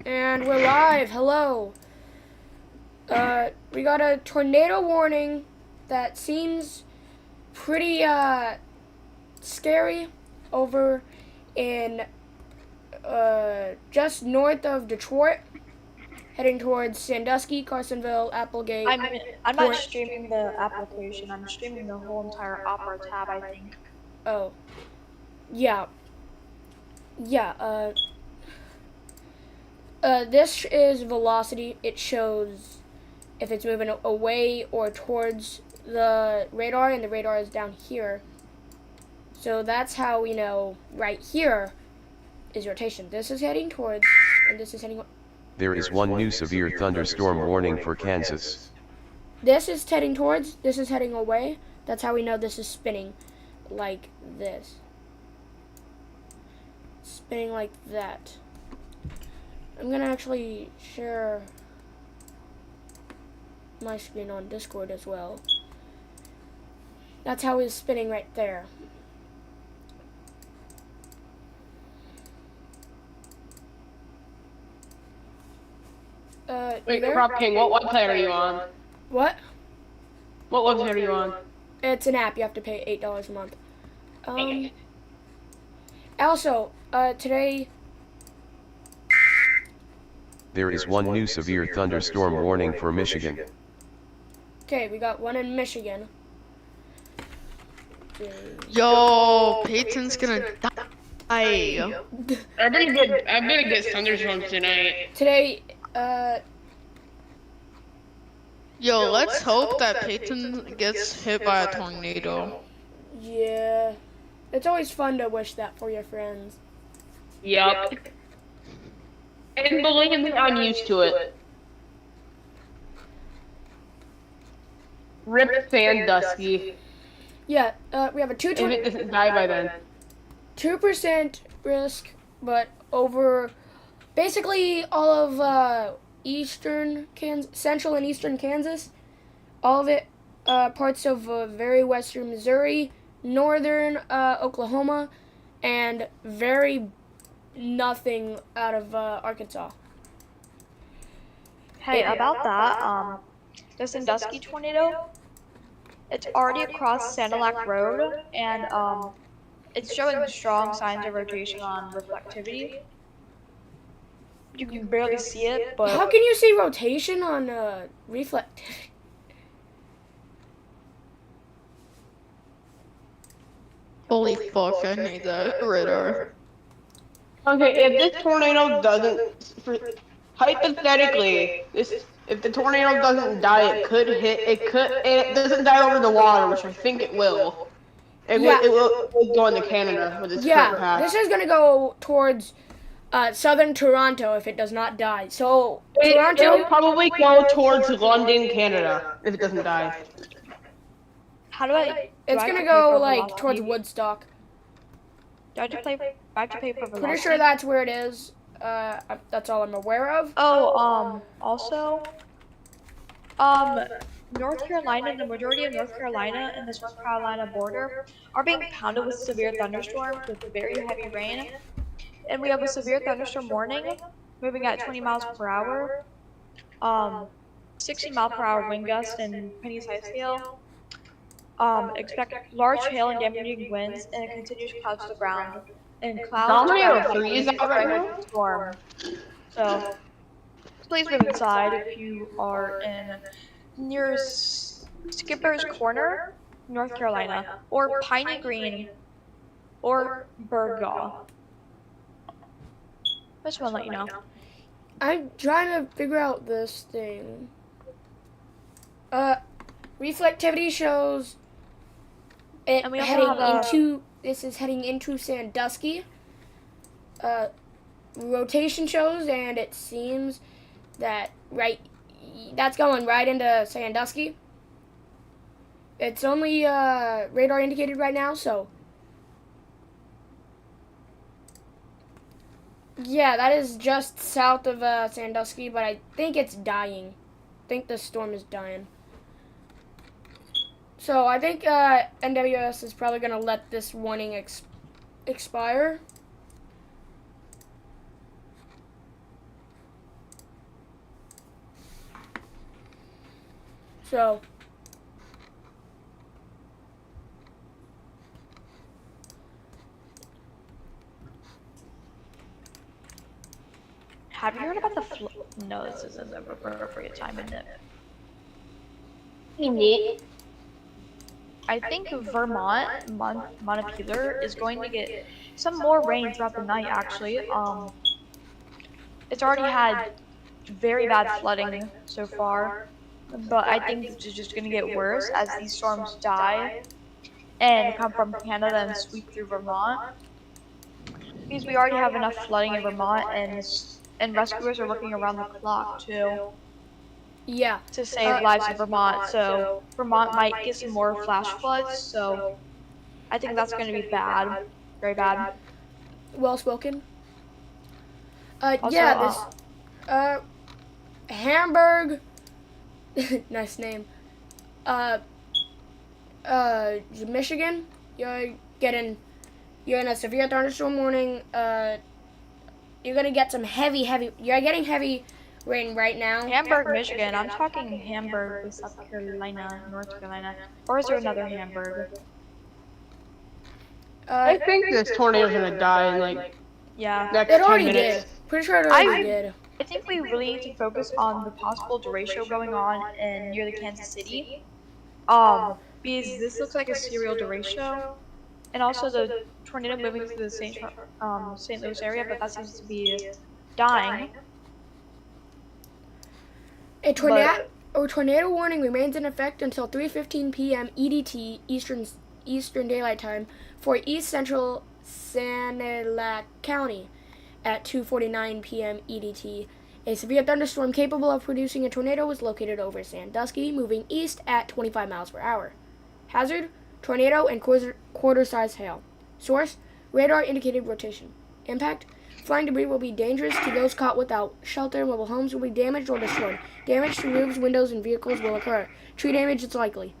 And we're live. Hello. We got a tornado warning that seems pretty scary over in just north of Detroit, heading towards Sandusky, Carsonville, Applegate. I'm not streaming the application. I'm streaming the whole entire Opera tab, I think. Oh. Yeah. This is velocity. It shows if it's moving away or towards the radar, and the radar is down here. So that's how we know right here is rotation. This is heading towards, and this is heading. There is one new severe thunderstorm warning for Kansas. This is heading towards, this is heading away. That's how we know this is spinning like this. Spinning like that. I'm gonna actually share my screen on Discord as well. That's how it's spinning right there. Wait, Crop King, what website are you on? What? What website are you on? It's an app. You have to pay $8 a month. Also, today. There is one new severe thunderstorm warning for Michigan. Okay, we got one in Michigan. Yo, Peyton's gonna die. I'm gonna get thunderstorms tonight. Today, Yo, let's hope that Peyton gets hit by a tornado. yeah. It's always fun to wish that for your friends. Yup. And believe me, I'm used to it. Rip Sandusky. Yeah, we have a If it doesn't die by then. 2% risk, but over basically all of eastern Kansas, central and eastern Kansas, all of it, parts of very western Missouri, northern Oklahoma, and very nothing out of Arkansas. Hey, about that, the Sandusky tornado, it's already across Sanilac Road, and it's showing strong signs of rotation on reflectivity. You can barely see it, but How can you see rotation on reflect? Holy fuck, I need that radar. Okay, if this tornado doesn't, hypothetically, if the tornado doesn't die, it doesn't die over the water, which I think it will. It will go into Canada with its current path. This is gonna go towards southern Toronto if it does not die. So Toronto It'll probably go towards London, Canada, if it doesn't die. how do I? It's gonna go like towards Woodstock. Do I have to pay for velocity? Pretty sure that's where it is. That's all I'm aware of. Oh, also, North Carolina, the majority of North Carolina and the North Carolina border are being pounded with severe thunderstorms with very heavy rain. And we have a severe thunderstorm warning, moving at 20 miles per hour, 60 mile per hour wind gust and penny-sized hail. Expect large hail and damaging winds and a continuous clouds to the ground. And clouds Domino 3 is out right now? Storm. So, please move inside if you are in near Skipper's Corner, North Carolina, or Piney Green, or Burgaw. I just want to let you know. I'm trying to figure out this thing. Reflectivity shows it And we also heading have into. This is heading into Sandusky. Rotation shows, and it seems that that's going right into Sandusky. It's only radar indicated right now, so yeah, that is just south of Sandusky, but I think it's dying. I think the storm is dying. So I think NWS is probably going to let this warning expire. So, Have you heard about the No, this isn't the appropriate time, isn't it? Neat. I think Vermont, Montpelier, is going to get some more rain throughout the night, actually. It's already had very bad flooding so far, but I think it's just going to get worse as these storms die and come from Canada and sweep through Vermont. Because we already have enough flooding in Vermont, and rescuers are working around the clock too yeah. to save lives in Vermont. So Vermont might get some more flash floods. So I think that's going to be bad, very bad. Well spoken. Also, Yeah, this Hamburg. Nice name. Michigan. You're in a severe thunderstorm warning. You're gonna get some heavy. You're getting heavy rain right now. Hamburg, Michigan. I'm talking Hamburg, South Carolina, North Carolina. Or is there another Hamburg? I think this tornado's gonna die in like Yeah. next It 10 already minutes. did. Pretty sure it already did. I think we really need to focus on the possible derecho going on near the Kansas City. Because this looks like a serial derecho, and also the tornado moving through the St. Louis area, but that seems to be dying. A tornado warning remains in effect until 3:15 p.m. EDT Eastern Daylight Time for East Central Sanilac County at 2:49 p.m. EDT. A severe thunderstorm capable of producing a tornado was located over Sandusky, moving east at 25 miles per hour. Hazard: tornado and quarter-size hail. Source: radar indicated rotation. Impact: flying debris will be dangerous to those caught without shelter. Mobile homes will be damaged or destroyed. Damage to roofs, windows, and vehicles will occur. Tree damage is likely.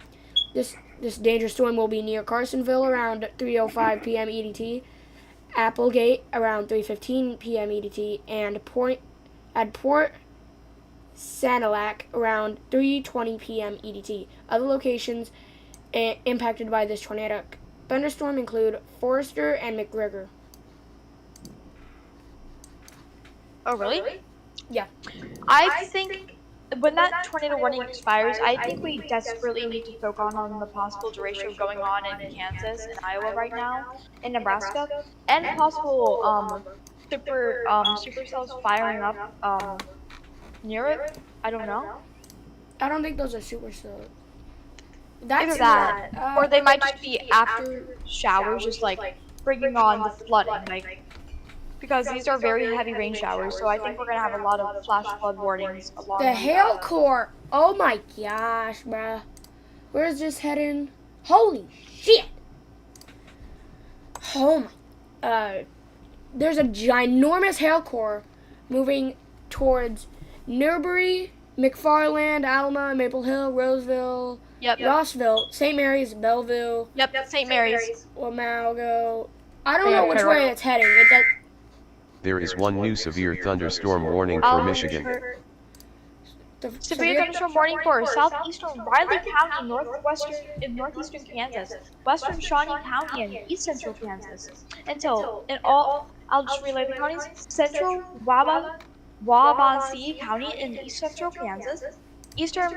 This dangerous storm will be near Carsonville around 3:05 p.m. EDT, Applegate around 3:15 p.m. EDT, and Port Sanilac around 3:20 p.m. EDT. Other locations impacted by this tornadic thunderstorm include Forrester and McGregor. Oh, really? Yeah. I think when that tornado warning expires, I think we desperately need to focus on the possible derecho going on in Kansas and Iowa right now, in Nebraska, and possible supercells firing up near it. I don't know. I don't think those are supercells. Either that, or they might just be after showers, just like bringing on the flooding, like. Because these are very heavy rain showers, so I think we're gonna have a lot of flash flood warnings along the hail core. Oh my gosh, bruh. Where's this heading? Holy shit. Oh my. There's a ginormous hail core moving towards Newbury, McFarland, Alma, Maple Hill, Roseville, Rossville, St. Mary's, Belleville. Yep, St. Mary's. Wamago. I don't know which way it's heading. There is one new severe thunderstorm warning for Michigan. Severe thunderstorm warning for southeastern Riley County, northeastern Kansas, western Shawnee County, and east central Kansas. I'll just relay the counties: central Waubonsee County in east central Kansas, eastern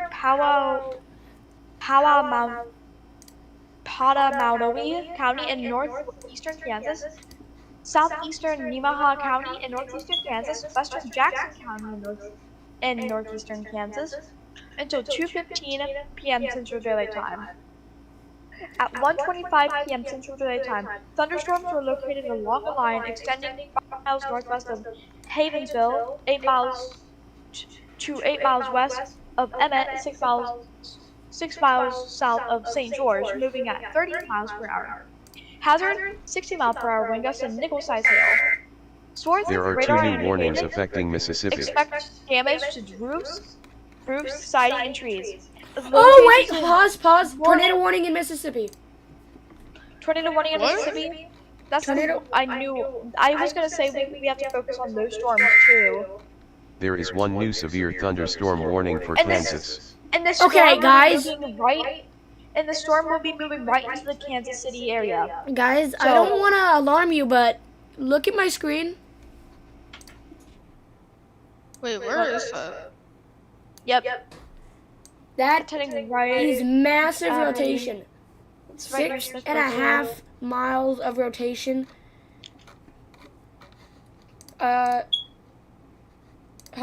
Potawatomi County in northeastern Kansas, southeastern Nemaha County in northeastern Kansas, western Jackson County in northeastern Kansas, until 2:15 p.m. Central Daylight Time. At 1:25 p.m. Central Daylight Time, thunderstorms were located along a line extending 5 miles northwest of Havensville, 8 miles to 8 miles west of Emmett, 6 miles south of St. George, moving at 30 miles per hour. Hazard: 60 mile per hour wind gusts and nickel-sized hail. Source: There are two new warnings affecting Mississippi. Expect damage to roofs, siding, and trees. Oh wait, pause. Tornado warning in Mississippi. Tornado warning in Mississippi? That's tornado. I knew. I was gonna say we have to focus on those storms too. There is one new severe thunderstorm warning for Kansas. And the storm Okay, will be guys. moving right. And the storm will be moving right into the Kansas City area. Guys, I don't want to alarm you, but look at my screen. Wait, where is that? Yep. That It's heading right. is massive rotation. It's right near 6.5 miles of rotation. How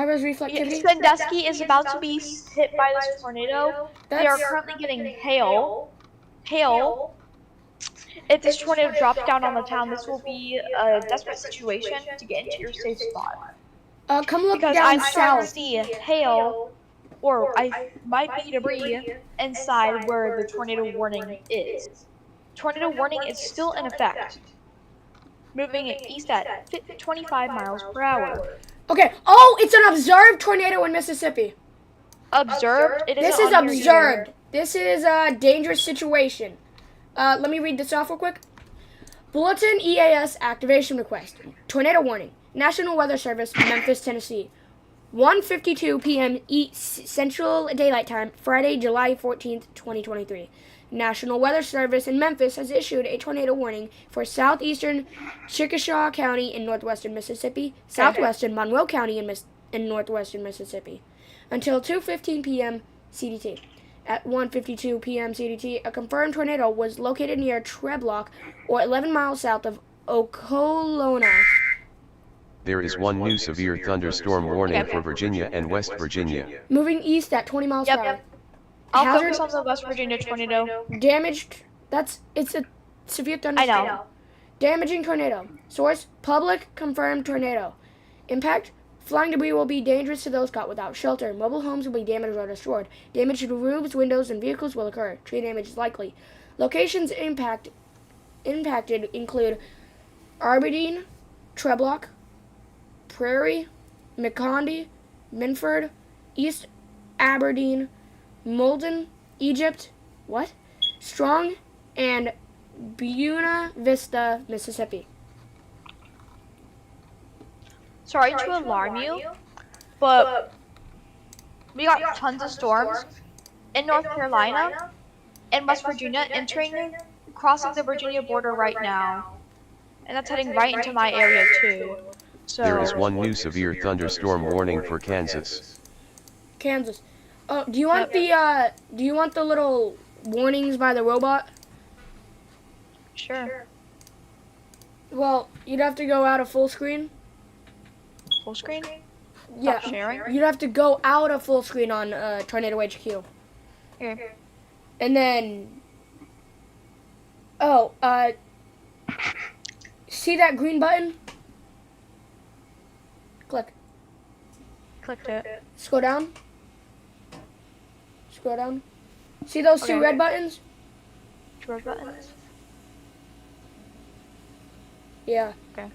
is reflectivity? Sandusky is about to be hit by this tornado. They are currently getting hail. If this tornado drops down on the town, this will be a desperate situation to get into your safe spot. Come look Because down I'm starting to south. see hail, or I might be debris inside where the tornado warning is. Tornado warning is still in effect, moving east at 25 miles per hour. Okay. Oh, it's an observed tornado in Mississippi. Observed? It This isn't is on here either. observed. This is a dangerous situation. Let me read this off real quick. Bulletin EAS activation request. Tornado warning. National Weather Service, Memphis, Tennessee. 1:52 p.m. Central Daylight Time, Friday, July 14th, 2023. National Weather Service in Memphis has issued a tornado warning for southeastern Chickasha County in northwestern Mississippi, southwestern Monroe County in northwestern Mississippi, until 2:15 p.m. CDT. At 1:52 p.m. CDT, a confirmed tornado was located near Treblock, or 11 miles south of Okolona. There is one new severe thunderstorm warning for Virginia and West Virginia. Moving east at 20 miles per hour. I'll Hazard focus on the West Virginia tornado. damaged. It's a severe thunderstorm. I know. Damaging tornado. Source: public confirmed tornado. Impact: flying debris will be dangerous to those caught without shelter. Mobile homes will be damaged or destroyed. Damage to roofs, windows, and vehicles will occur. Tree damage is likely. Locations impacted include Aberdeen, Treblock, Prairie, McCondy, Minford, East Aberdeen, Malden, Egypt, Strong, and Buena Vista, Mississippi. Sorry to alarm you, but we got tons of storms in North Carolina and West Virginia crossing the Virginia border right now. And that's heading right into my area too. So There is one new severe thunderstorm warning for Kansas. Kansas. Oh, do you want the little warnings by the robot? Sure. Well, you'd have to go out of full screen. Full screen? Yeah, Stop sharing? you'd have to go out of full screen on Tornado HQ. Here. And then, see that green button? Click. Clicked it. Scroll down. Scroll down. See those two Okay. red buttons? Two buttons. Yeah. Okay.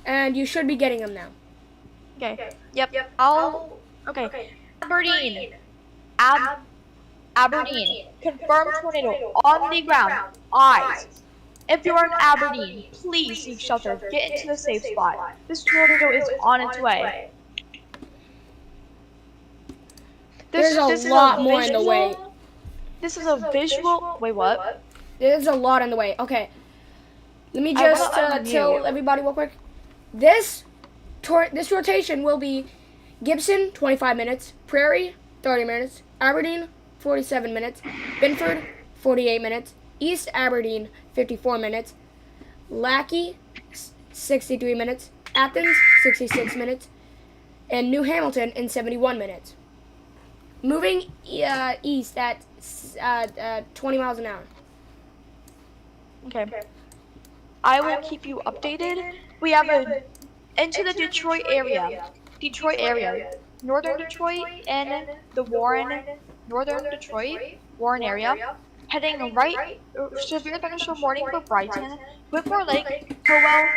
And you should be getting them now. Okay. Yep. Okay. Aberdeen. Aberdeen. Confirmed tornado on the ground. Eyes. If you're in Aberdeen, please seek shelter. Get into the safe spot. This tornado is on its way. There's This a is lot more in the visual- way. This is a visual. Wait, what? There's a lot in the way. Okay. Let me I just wanna unmute. tell everybody real quick. This rotation will be Gibson, 25 minutes. Prairie, 30 minutes. Aberdeen, 47 minutes. Binford, 48 minutes. East Aberdeen, 54 minutes. Lackey, 63 minutes. Athens, 66 minutes. And New Hamilton in 71 minutes. Moving east at 20 miles an hour. Okay. I will keep you updated. We have into the Detroit area. Northern Detroit and the Northern Detroit, Warren area. Heading right, severe thunderstorm warning for Brighton, Whitmore Lake, Howell,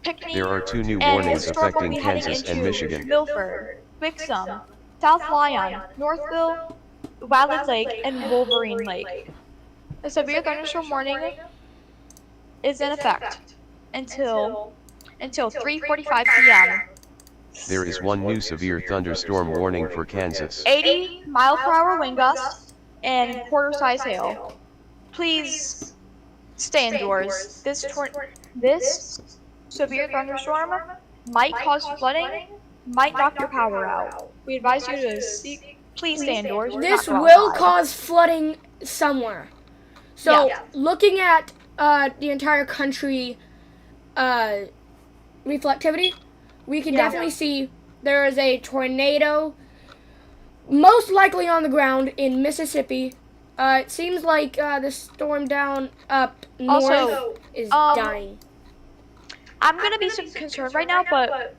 Pinckney, There are two new and warnings the storm will affecting be heading Kansas and into Michigan. Milford, Wixom, South Lyon, Northville, Valley Lake, and Wolverine Lake. The severe thunderstorm warning is in effect until 3:45 p.m. There is one new severe thunderstorm warning for Kansas. 80-mile-per-hour wind gust and quarter-size hail. Please stay indoors. This severe thunderstorm might cause flooding, might knock your power out. We advise you to please stay indoors. This not go will outside. cause flooding somewhere. So, Yeah. looking at the entire country reflectivity, we can definitely see there is a tornado, most likely on the ground in Mississippi. It seems like the storm down up north Also, is dying. I'm gonna be concerned right now, but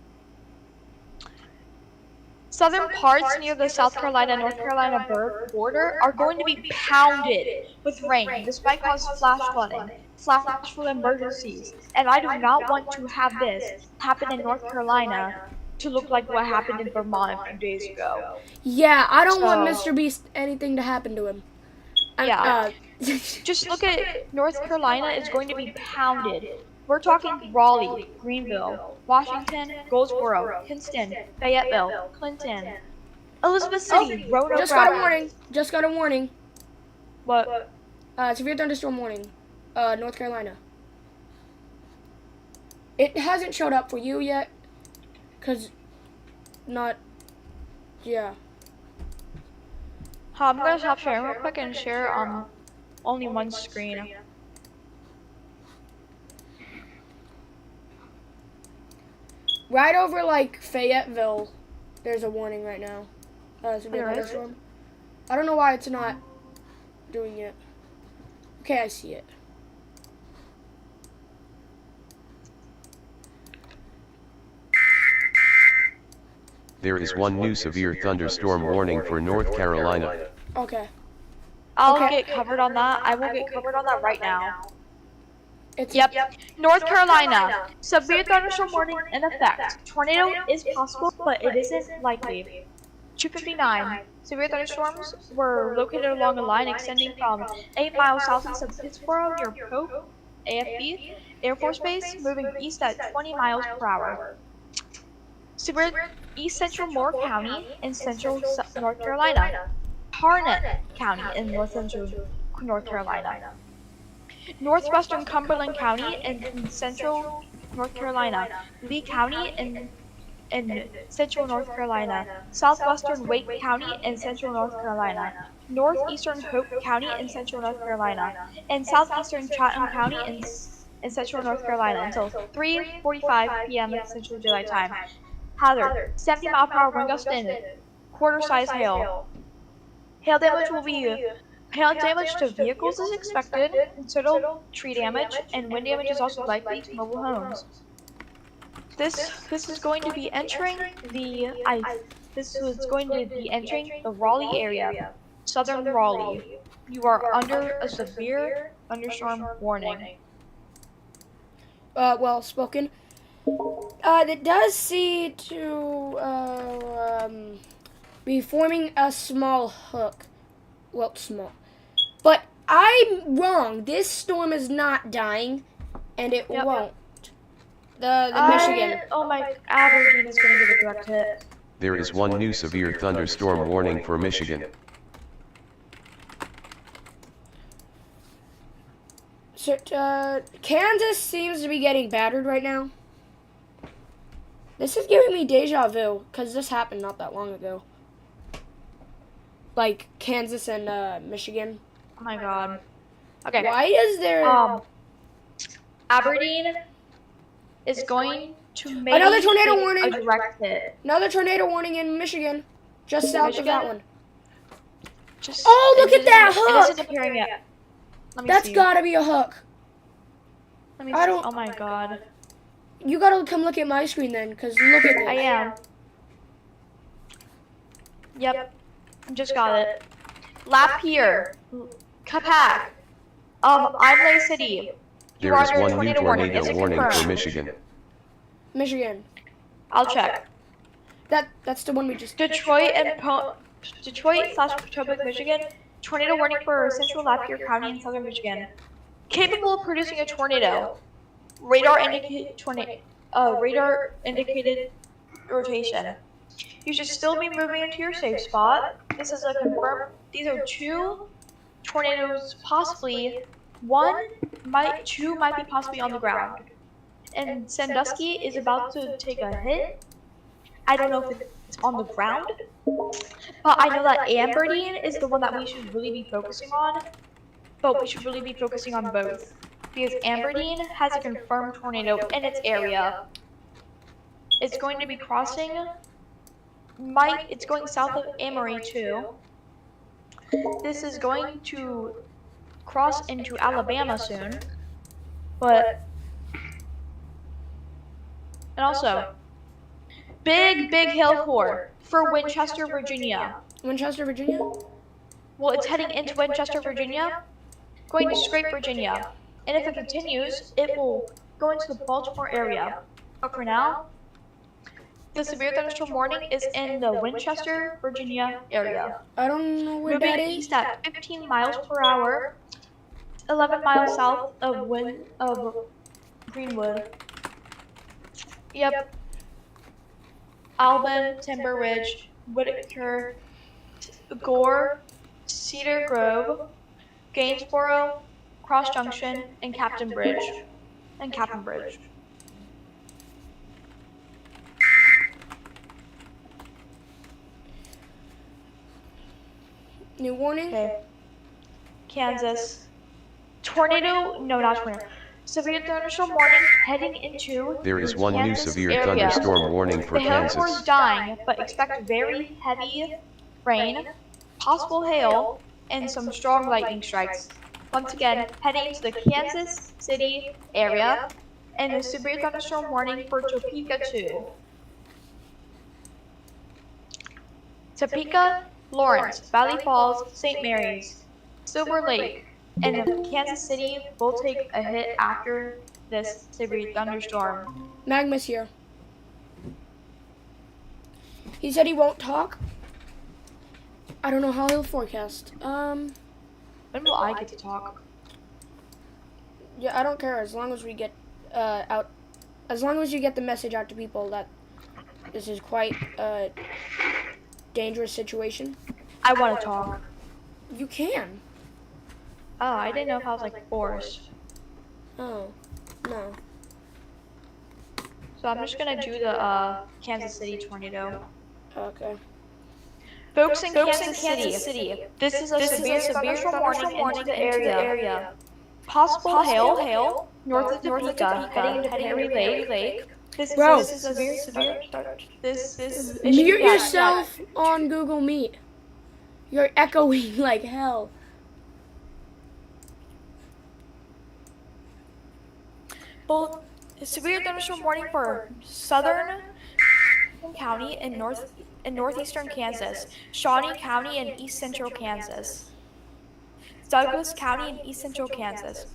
southern parts near the South Carolina-North Carolina border are going to be pounded with rain. This might cause flash flooding emergencies, and I do not want to have this happen in North Carolina to look like what happened in Vermont a few days ago. Yeah, I don't want So- Mr. Beast anything to happen to him. Yeah. Just look at North Carolina is going to be pounded. We're talking Raleigh, Greenville, Washington, Goldsboro, Kinston, Fayetteville, Clinton, Elizabeth City, Roanoke. Just got a warning. Just got a warning. What? Severe thunderstorm warning. North Carolina. It hasn't showed up for you yet. Yeah. I'm gonna stop sharing real quick and share only one screen. Right over like Fayetteville, there's a warning right now. Severe There is? thunderstorm. I don't know why it's not doing it. Okay, I see it. There is one new severe thunderstorm warning for North Carolina. Okay. I'll Okay. get covered on that. I will get covered on that right now. It's Yep. North Carolina. Severe thunderstorm warning in effect. Tornado is possible, but it isn't likely. 259. Severe thunderstorms were located along a line extending from 8 miles southeast of Pittsboro near Pope AFB Air Force Base, moving east at 20 miles per hour. Severe East Central Moore County in central North Carolina. Harnett County in north central North Carolina. Northwestern Cumberland County in central North Carolina. Lee County in central North Carolina. Southwestern Wake County in central North Carolina. Northeastern Hope County in central North Carolina. And southeastern Chatham County in central North Carolina until 3:45 p.m. Central Daylight Time. Hazard: 70-mile-per-hour wind gust and quarter-size hail. Hail damage to vehicles is expected, considerable tree damage, and wind damage is also likely to mobile homes. This is going to be entering the Raleigh area, southern Raleigh. You are under a severe thunderstorm warning. well spoken. It does seem to be forming a small hook. Well, small. But I'm wrong. This storm is not dying, and it won't. The Michigan. Oh my, Aberdeen is going to get a direct hit. There is one new severe thunderstorm warning for Michigan. So, Kansas seems to be getting battered right now. This is giving me deja vu, because this happened not that long ago. Like, Kansas and, Michigan. Oh my god. Okay. Why is there... Aberdeen is going to make Another tornado warning. a direct hit. Another tornado warning in Michigan. Just south of that one. Just, Oh, look it at that isn't- It hook! isn't appearing yet. Let me That's see. gotta be a hook. Let me I see. don't- Oh my god. You gotta come look at my screen then, because look at this. I am. Yep. Just got it. Lapeer. Capac. Imlay City. There is one new tornado Is it warning for confirmed? Michigan. Michigan. I'll check. That's the one we just... Detroit / Potomac, Michigan. Tornado warning for central Lapeer County in southern Michigan. Capable of producing a tornado. Radar indicated rotation. You should still be moving into your safe spot. This is a confirmed. These are 2 tornadoes, possibly two might be possibly on the ground. And Sandusky is about to take a hit. I don't know if it's on the ground, but I know that Aberdeen is the one that we should really be focusing on. But we should really be focusing on both, because Aberdeen has a confirmed tornado in its area. It's going to be crossing. It's going south of Amory too. This is going to cross into Alabama soon, but and also big hail core for Winchester, Virginia. Winchester, Virginia? Well, it's heading into Winchester, Virginia, going to scrape Virginia, and if it continues, it will go into the Baltimore area. But for now, the severe thunderstorm warning is in the Winchester, Virginia area. I don't know where Moving that is. east at 15 miles per hour, 11 miles south of Greenwood. Yep. Alban, Timber Ridge, Whitaker, Gore, Cedar Grove, Gainsboro, Cross Junction, and Captain Bridge. New warning? Okay. Kansas. Tornado, no, not tornado. Severe thunderstorm warning heading into There is one new Kansas severe area. thunderstorm warning for The hail core is Kansas. dying, but expect very heavy rain, possible hail, and some strong lightning strikes. Once again, heading to the Kansas City area, and a severe thunderstorm warning for Topeka too. Topeka, Lawrence, Valley Falls, St. Mary's, Silver Lake, and Kansas City will take a hit after this severe thunderstorm. Magma's here. He said he won't talk. I don't know how he'll forecast. When will I get to talk? Yeah, I don't care as long as we get out. As long as you get the message out to people that this is quite a dangerous situation. I want to talk. You can. Oh, I didn't know if I was like forced. Oh, no. So I'm just gonna do the Kansas City tornado. Okay. Focusing Kansas City. This is a severe thunderstorm warning into the area. Possible hail north of Topeka, heading to Perry Lake. This Bro. is a severe. This is Mute yourself on Google Meet. You're echoing like hell. Both severe thunderstorm warning for southern county and northeastern Kansas, Shawnee County and east central Kansas, Douglas County and east central Kansas,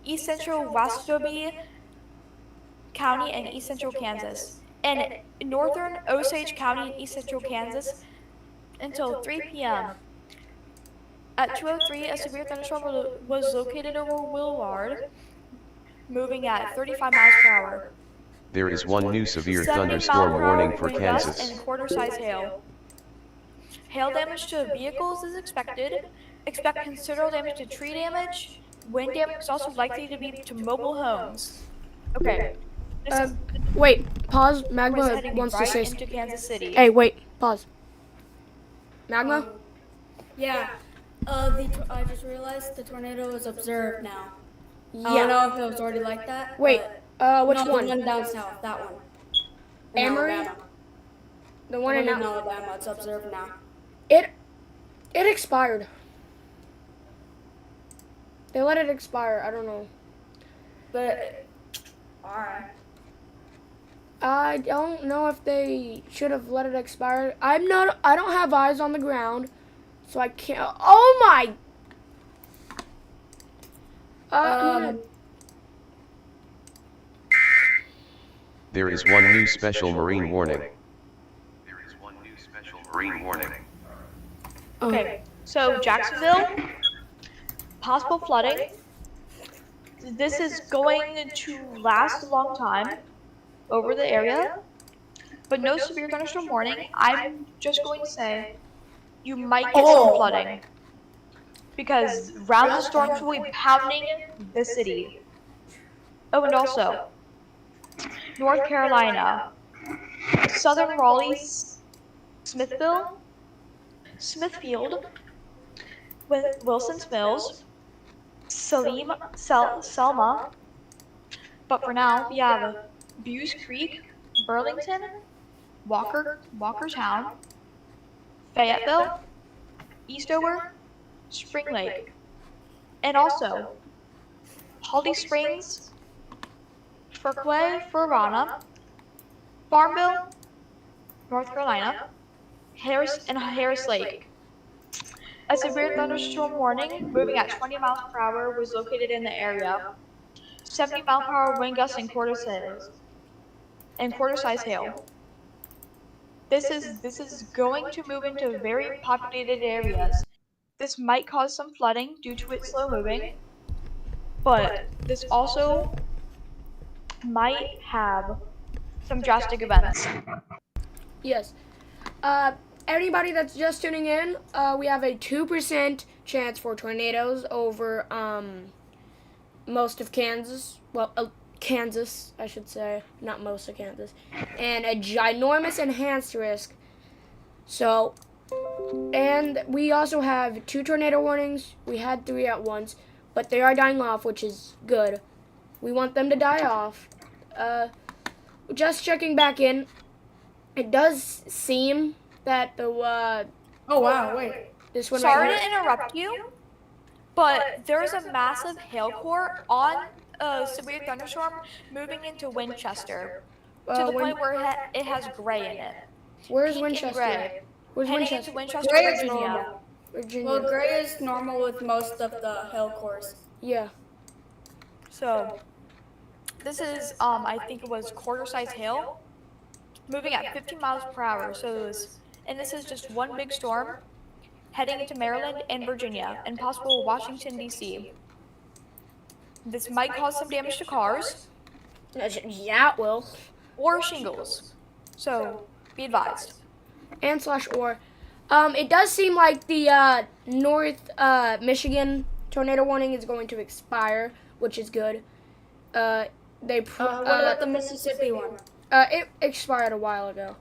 east central Washoe County and east central Kansas, and northern Osage County and east central Kansas until 3 p.m. At 2:03, a severe thunderstorm was located over Willard, moving at 35 miles per hour. There is one new severe 70 thunderstorm mile per warning hour for wind gusts Kansas. and quarter-size hail. Hail damage to vehicles is expected. Expect considerable damage to tree damage. Wind damage is also likely to be to mobile homes. Okay. Wait, pause. Is Magma heading wants to right say. into Kansas City. Hey, wait, pause. Magma? Yeah. I just realized the tornado is observed now. I Yeah. don't know if it was already like that. Wait, but which no, one? The one down south, that one. In Amory? Alabama. The one in Alabama. It's observed now. It expired. They let it expire. I don't know. But alright. I don't know if they should have let it expire. I don't have eyes on the ground, so I can't. Oh my! I'm gonna- There is one new special marine warning. There is one new special marine warning. Okay. So Jacksonville, possible flooding. This is going to last a long time over the area. but no severe thunderstorm warning. I'm just going to say you might get some flooding because rounds of storms will be pounding the city. Oh, and also North Carolina, southern Raleigh, Smithville, Smithfield, Wilson's Mills, Selma. But for now, we have Buse Creek, Burlington, Walkertown, Fayetteville, Eastover, Spring Lake, and also Holly Springs, Furana, Farmville, North Carolina, Harris Lake. A severe thunderstorm warning moving at 20 miles per hour was located in the area. 70-mile-per-hour wind gusts and quarter-size hail. This is going to move into very populated areas. This might cause some flooding due to it slow moving, but this also might have some drastic events. Yes. Anybody that's just tuning in, we have a 2% chance for tornadoes over most of Kansas. Well, Kansas, I should say, not most of Kansas, and a ginormous enhanced risk. So, and we also have 2 tornado warnings. We had 3 at once, but they are dying off, which is good. We want them to die off. Just checking back in. It does seem that the Oh wow, wait. this one Sorry right to here. interrupt you, but there's a massive hail core on a severe thunderstorm moving into Winchester to the point where it has gray in it. Where's Pink and Winchester? gray. Where's Heading Winchester? into Winchester, Gray is Virginia. normal. Virginia. Well, gray is normal with most of the hail cores. Yeah. So this is I think it was quarter-size hail moving at 15 miles per hour. And this is just one big storm heading into Maryland and Virginia and possible Washington D.C. This might cause some damage to cars Yeah, it will. or shingles. So be advised. And slash or. It does seem like the North Michigan tornado warning is going to expire, which is good. What What about the Mississippi one? It expired a while ago.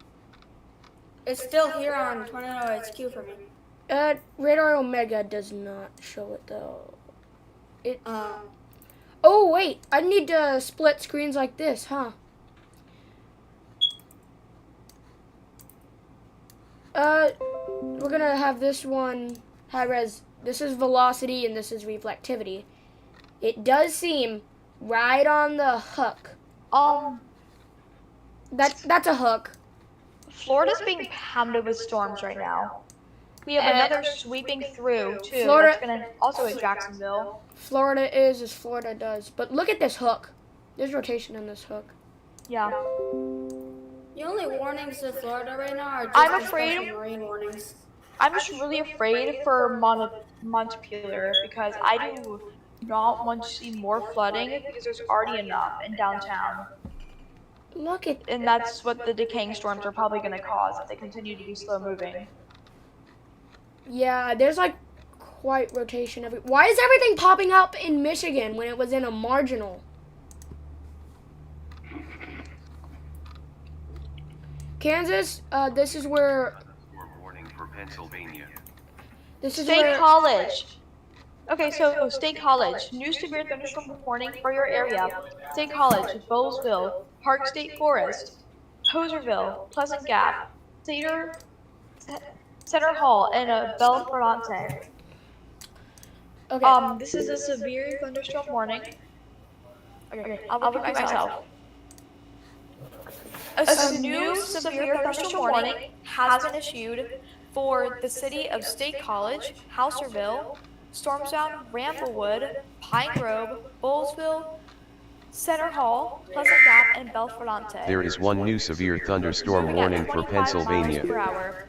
It's still here on Tornado HQ for me. Radar Omega does not show it though. It. Um, Oh wait, I need to split screens like this, huh? We're gonna have this one high res. This is velocity and this is reflectivity. It does seem right on the hook. That's a hook. Florida's being pounded with storms right now. We have another sweeping through too. Florida- That's gonna also hit Jacksonville. Florida is as Florida does. But look at this hook. There's rotation in this hook. Yeah. the only warnings to Florida right now are just I'm the afraid- special marine warnings. I'm just really afraid for Montpelier because I do not want to see more flooding because there's already enough in downtown. Look at. And that's what the decaying storms are probably going to cause if they continue to be slow moving. Yeah, there's like quite rotation every. Why is everything popping up in Michigan when it was in a marginal? Kansas, this is where. Storm warning for Pennsylvania. This is State where. College. Okay, so State College. New severe thunderstorm warning for your area. State College, Bowlesville, Park State Forest, Hoserville, Pleasant Gap, Cedar Hall, and Belferrante. Okay. This is a severe thunderstorm warning. Okay, I'll repeat myself. A new severe thunderstorm warning has been issued for the city of State College, Houserville, Stormstown, Ramblewood, Pine Grove, Bowlesville, Center Hall, Pleasant Gap, and Belferrante. There is one new severe thunderstorm Moving at warning for 25 miles per Pennsylvania. hour.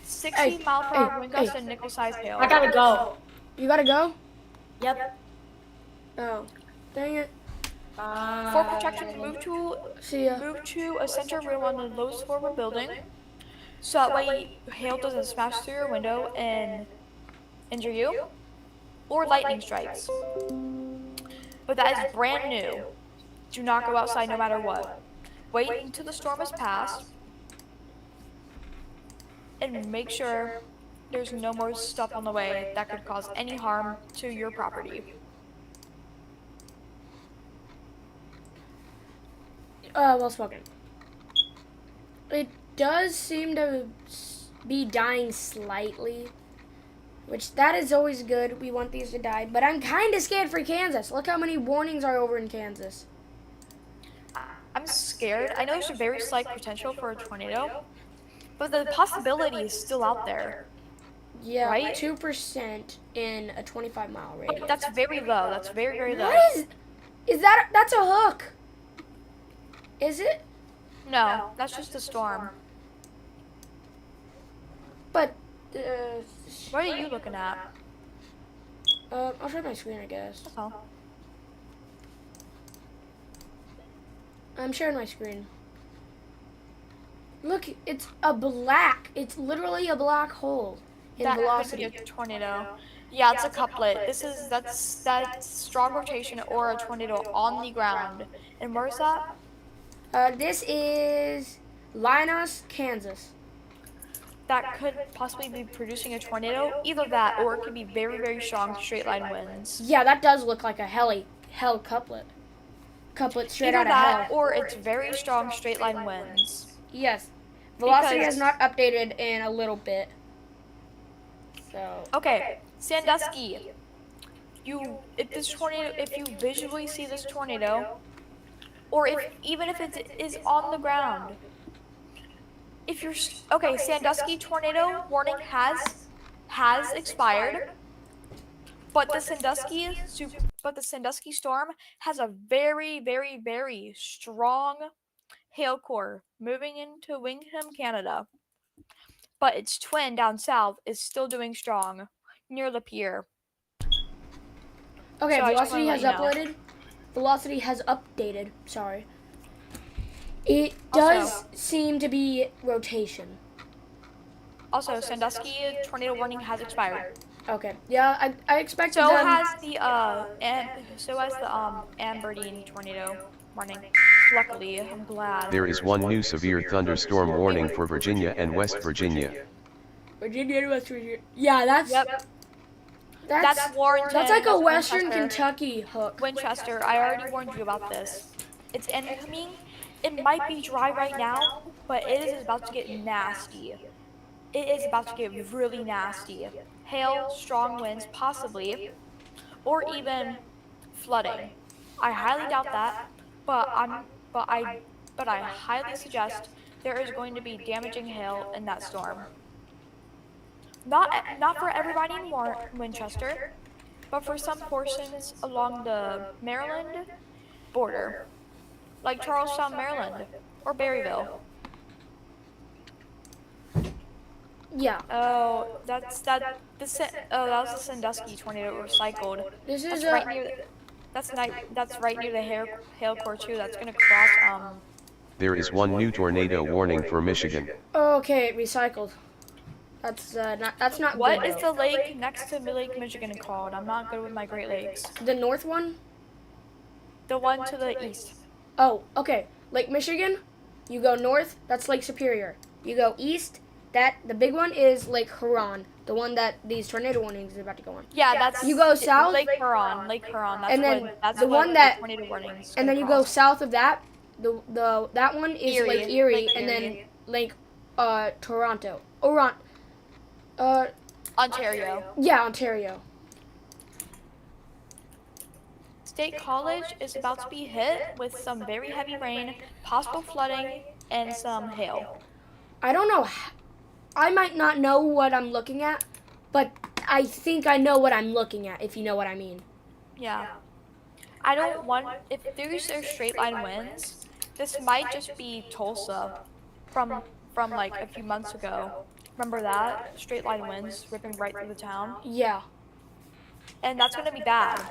60-mile-per-hour wind gusts and nickel-sized hail. I gotta go. You gotta go? Yep. Oh. Dang it. For protection, See ya. move to a center room on the lowest floor of a building, so that way hail doesn't smash through your window and injure you, or lightning strikes. But that is brand new. Do not go outside no matter what. Wait until the storm has passed, and make sure there's no more stuff on the way that could cause any harm to your property. Well spoken. It does seem to be dying slightly, which that is always good. We want these to die, but I'm kind of scared for Kansas. Look how many warnings are over in Kansas. I'm scared. I know there's a very slight potential for a tornado, but the possibility is still out there. Yeah, right? 2% in a 25-mile radius. But that's very low. That's very, very low. What is that? That's a hook. Is it? No, that's just a storm. But, What are you looking at? I'll share my screen, I guess. That's all. I'm sharing my screen. Look, it's a black. It's literally a black hole in That velocity. could be a tornado. Yeah, it's a couplet. That's strong rotation or a tornado on the ground. And where's that? This is Linus, Kansas. That could possibly be producing a tornado. Either that, or it could be very, very strong straight line winds. Yeah, that does look like a hell couplet. Couplet straight Either out of that, hell. or it's very strong straight line winds. Yes. Velocity has Because- not updated in a little bit. So. Okay, Sandusky. If you visually see this tornado, or even if it is on the ground, Sandusky tornado warning has expired, but the Sandusky storm has a very, very, very strong hail core moving into Wingham, Canada. But its twin down south is still doing strong near the pier. Okay, So I just velocity wanna has let you know. uploaded. Velocity has updated. Sorry. It does Also- seem to be rotation. Also, Sandusky tornado warning has expired. Okay. Yeah, I expected So them. has the Aberdeen tornado warning. Luckily, I'm glad. There is one new severe thunderstorm warning for Virginia and West Virginia. Virginia and West Virginia. Yeah, that's Yep, that's that's Warrenton. that's like a that's Western Winchester. Kentucky hook. Winchester, I already warned you about this. It's incoming. It might be dry right now, but it is about to get nasty. It is about to get really nasty. Hail, strong winds, possibly, or even flooding. I highly doubt that, but I highly suggest there is going to be damaging hail in that storm. Not for everybody in Winchester, but for some portions along the Maryland border, like Charlestown, Maryland, or Berryville. Yeah. Oh, that was the Sandusky tornado recycled. This is That's right near. That's right near the hail core too. That's gonna cross. There is one new tornado warning for Michigan. Okay, recycled. That's not What good. is the lake next to Lake Michigan called? I'm not good with my Great Lakes. The north one? The one to the east. Oh, okay. Lake Michigan, you go north, that's Lake Superior. You go east, the big one is Lake Huron, the one that these tornado warnings are about to go on. Yeah, that's. You go south? Lake Huron. Lake Huron. That's And then that's the what one that- tornado warnings. And then you go south of that, that one is Erie. Lake Erie, Lake and then Erie. Lake Toronto. Ontario. Yeah, Ontario. State College is about to be hit with some very heavy rain, possible flooding, and some hail. I don't know. I might not know what I'm looking at, but I think I know what I'm looking at, if you know what I mean. Yeah. I don't want, if these are straight line winds, this might just be Tulsa from like a few months ago. Remember that? Straight line winds ripping right through the town. Yeah. And that's gonna be bad.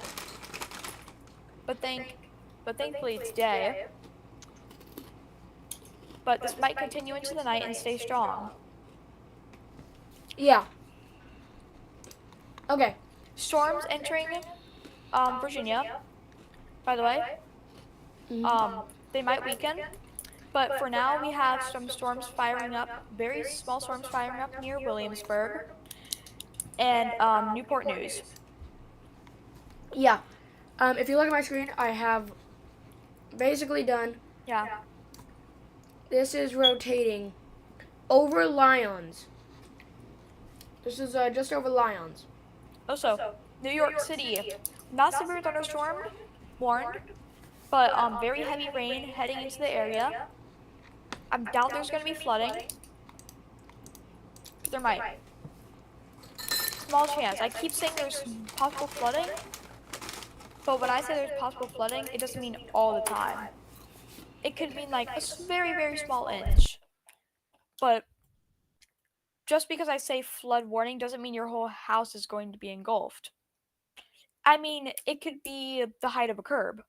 But but thankfully it's day. But this might continue into the night and stay strong. Yeah. Okay. Storms entering Virginia, by the way. They might weaken, but for now we have some storms firing up, very small storms firing up near Williamsburg and Newport News. Yeah. If you look at my screen, I have basically done. Yeah. This is rotating over Lyons. This is just over Lyons. Also, New York City, not severe thunderstorm warned, but very heavy rain heading into the area. I doubt there's going to be flooding. But there might. Small chance. I keep saying there's possible flooding, but when I say there's possible flooding, it doesn't mean all the time. It could mean like a very, very small inch. But just because I say flood warning doesn't mean your whole house is going to be engulfed. I mean, it could be the height of a curb.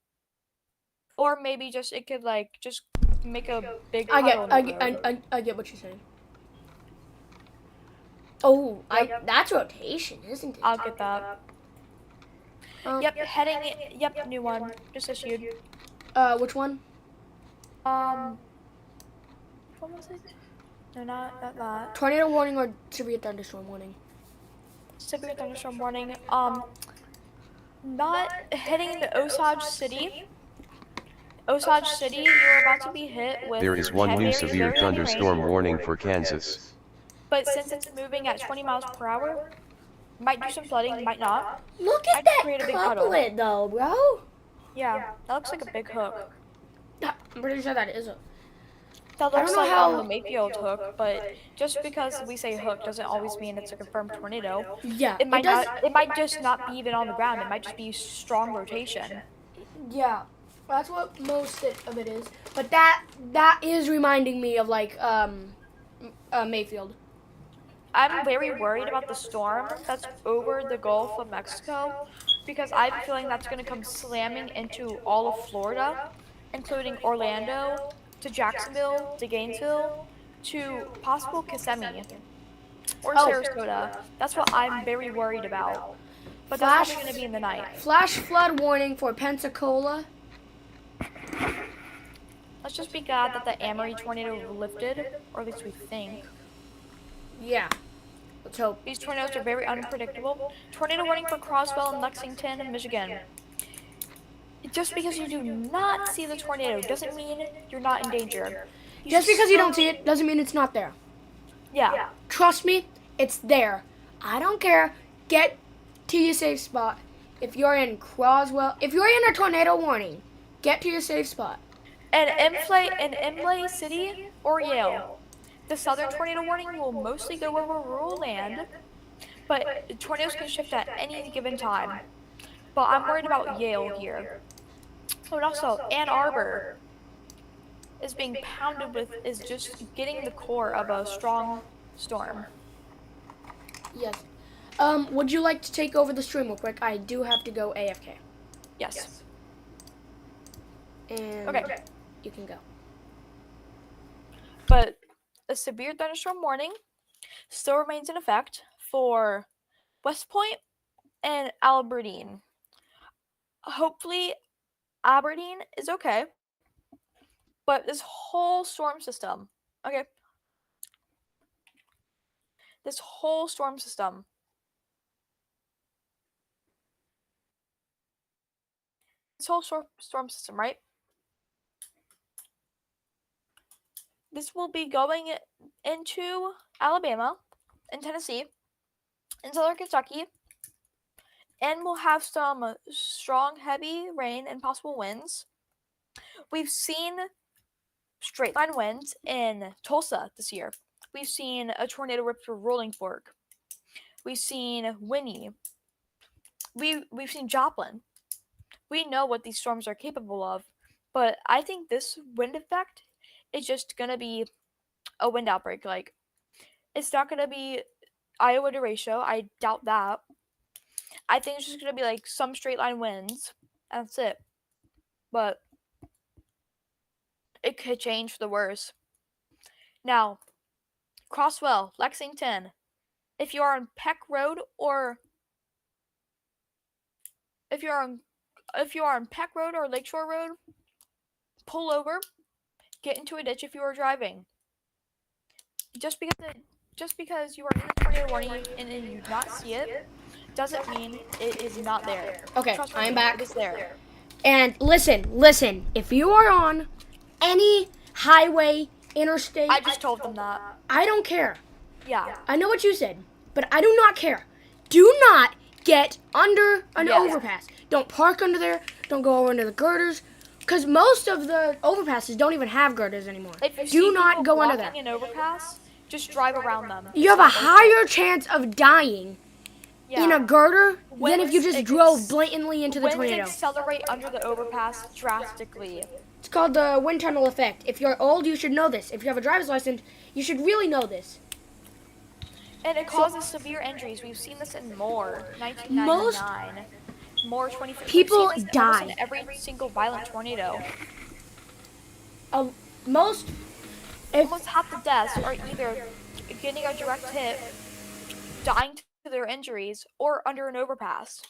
Or maybe just it could like just make a big puddle in the road. I get what you're saying. Oh, Yep. that's rotation, isn't it? I'll get that. Yep, heading. Yep, new one just issued. Which one? What was it? No, not that. Tornado warning or severe thunderstorm warning? Severe thunderstorm warning. Not heading into Osage City. Osage City, you're about to be hit with. There is one new severe thunderstorm warning for Kansas. But since it's moving at 20 miles per hour, might do some flooding, might not. Look at I'd that create a big puddle. couplet though, bro. Yeah, that looks like a big hook. I'm pretty sure that is a. That I looks don't know like how- the Mayfield hook, but just because we say hook doesn't always mean it's a confirmed tornado. Yeah, It might does. not. It might just not be even on the ground. It might just be strong rotation. Yeah, that's what most of it is. But that is reminding me of like Mayfield. I'm very worried about the storm that's over the Gulf of Mexico because I have a feeling that's going to come slamming into all of Florida, including Orlando, to Jacksonville, to Gainesville, to possible Kissimmee or Sarasota. That's what I'm very worried about. But that's probably going to be in the night. Flash flood warning for Pensacola. Let's just be glad that the Amory tornado lifted, or at least we think. Yeah. Let's hope. These tornadoes are very unpredictable. Tornado warning for Croswell and Lexington, Michigan. Just because you do not see the tornado doesn't mean you're not in danger. Just because you don't see it doesn't mean it's not there. Yeah. Trust me, it's there. I don't care. Get to your safe spot. If you're in Croswell, if you're in a tornado warning, get to your safe spot. And Imlay City or Yale. The southern tornado warning will mostly go over rural land, but tornadoes can shift at any given time. But I'm worried about Yale here. But also, Ann Arbor is being pounded with, is just getting the core of a strong storm. Yes. Would you like to take over the stream real quick? I do have to go AFK. Yes. And Okay. you can go. But a severe thunderstorm warning still remains in effect for West Point and Aberdeen. Hopefully, Aberdeen is okay. But this whole storm system, okay? This whole storm system. This whole storm system, right? This will be going into Alabama and Tennessee and southern Kentucky. And we'll have some strong, heavy rain and possible winds. We've seen straight line winds in Tulsa this year. We've seen a tornado rip through Rolling Fork. We've seen Winnie. We've seen Joplin. We know what these storms are capable of, but I think this wind effect is just gonna be a wind outbreak. Like, it's not gonna be Iowa derecho. I doubt that. I think it's just gonna be like some straight line winds. That's it. But it could change for the worse. Now, Crosswell, Lexington. If you are on Peck Road or if you are on Peck Road or Lakeshore Road, pull over, get into a ditch if you are driving. Just because you are in a tornado warning and you do not see it doesn't mean it is not there. Okay, Trust I'm me, back. it is there. And listen. If you are on any highway, interstate, I just told them that. I don't care. Yeah. I know what you said, but I do not care. Do not get under an Yes. overpass. Don't park under there. Don't go over under the girders. Because most of the overpasses don't even have girders anymore. If you Do see not people go under blocking there. an overpass, just drive around them. You have a higher chance of dying in a girder than if you just drove blatantly into the Winds tornado. accelerate under the overpass drastically. It's called the wind tunnel effect. If you're old, you should know this. If you have a driver's license, you should really know this. And it causes severe injuries. We've seen this in Moore, 1999. Moore 2015. people We've seen this in almost die. in every single violent tornado. Almost Half the deaths are either getting a direct hit, dying to their injuries, or under an overpass.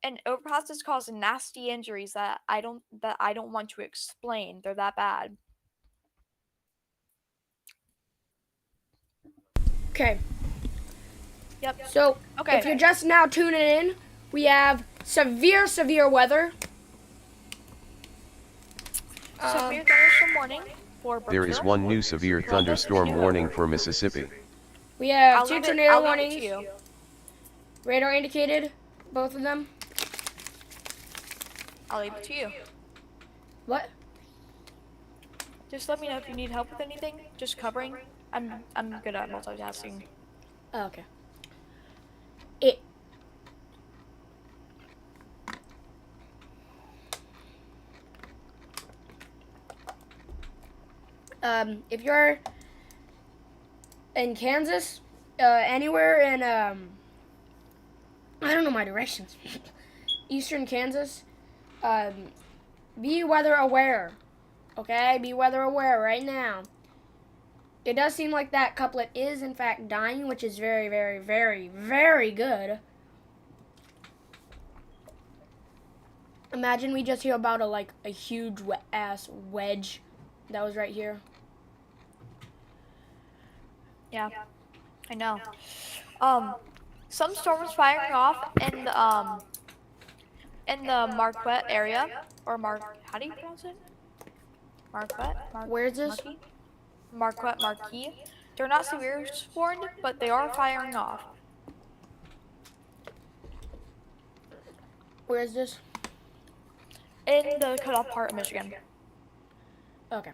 And overpasses cause nasty injuries that I don't want to explain. They're that bad. Okay. Yep. So, Okay. if you're just now tuning in, we have severe weather. Severe thunderstorm warning for There is Brooksville. one new severe thunderstorm warning for Mississippi. We have I'll two leave tornado it warnings. to you. Radar indicated, both of them. I'll leave it to you. What? Just let me know if you need help with anything. Just covering. I'm good at multitasking. Oh, okay. If you're in Kansas, anywhere in I don't know my directions. Eastern Kansas, be weather aware. Okay, be weather aware right now. It does seem like that couplet is in fact dying, which is very, very, very, very good. Imagine we just hear about a huge ass wedge that was right here. Yeah, I know. Some storms firing off in the Marquette area, or how do you pronounce it? Marquette? Where's this? Marquette. They're not severe warned, but they are firing off. Where is this? In the cutoff part of Michigan. Okay.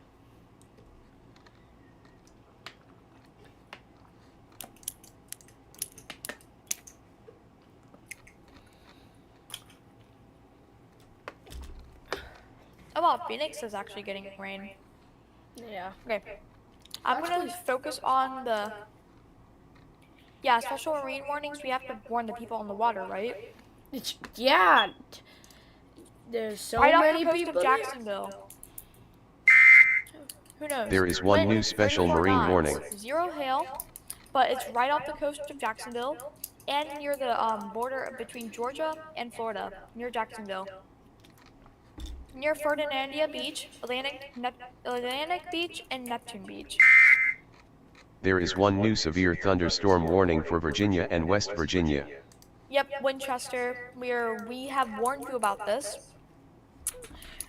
Oh wow, Phoenix is actually getting rain. Yeah. Okay. I'm gonna focus on the special marine warnings. We have to warn the people on the water, right? Yeah. There's so Right off many the coast people of there. Jacksonville. Who knows? There is one new special marine warning. Zero hail, but it's right off the coast of Jacksonville and near the border between Georgia and Florida, near Jacksonville. Near Ferdinandia Beach, Atlantic Beach, and Neptune Beach. There is one new severe thunderstorm warning for Virginia and West Virginia. Yep, Winchester. We have warned you about this.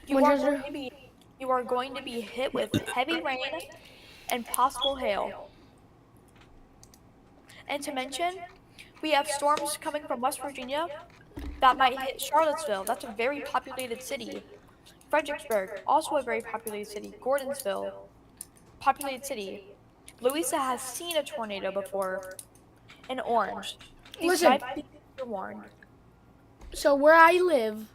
You are going to be hit with heavy rain and possible hail. And to mention, we have storms coming from West Virginia that might hit Charlottesville. That's a very populated city. Fredericksburg, also a very populated city. Gordonsville, populated city. Louisa has seen a tornado before in Orange. Listen. You're warned. So where I live,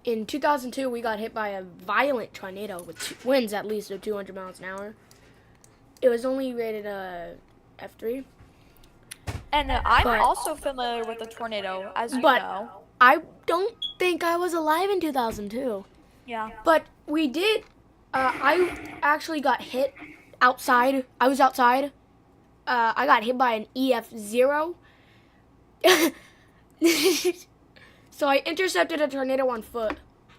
in 2002, we got hit by a violent tornado with winds at least of 200 miles an hour. It was only rated F3. And I'm also familiar with a tornado, as you know. I don't think I was alive in 2002. Yeah. But we did I actually got hit outside. I was outside. I got hit by an EF0. So I intercepted a tornado on foot.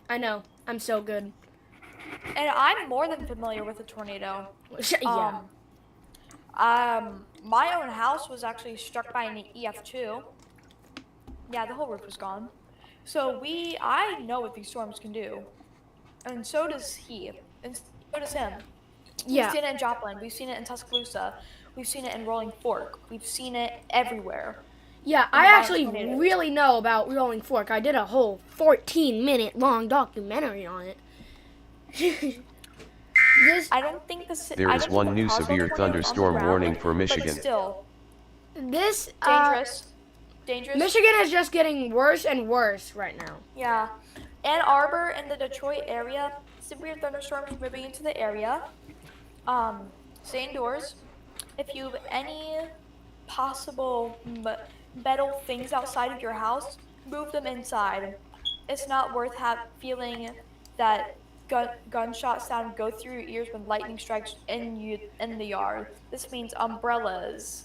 I know. I'm so good. And I'm more than familiar with a tornado. Yeah. My own house was actually struck by an EF2. Yeah, the whole roof was gone. So I know what these storms can do. And so does he. And so does him. We've Yeah. seen it in Joplin. We've seen it in Tuscaloosa. We've seen it in Rolling Fork. We've seen it everywhere. Yeah, in I violent actually tornadoes. really know about Rolling Fork. I did a whole 14-minute long documentary on it. This I don't think the There I is don't one think new the causal severe tornadoes on the thunderstorm ground, warning for but Michigan. still this dangerous. Dangerous. Michigan is just getting worse and worse right now. Yeah. Ann Arbor and the Detroit area, severe thunderstorms moving into the area. Stay indoors. If you have any possible metal things outside of your house, move them inside. It's not worth feeling that gunshot sound go through your ears when lightning strikes in the yard. This means umbrellas,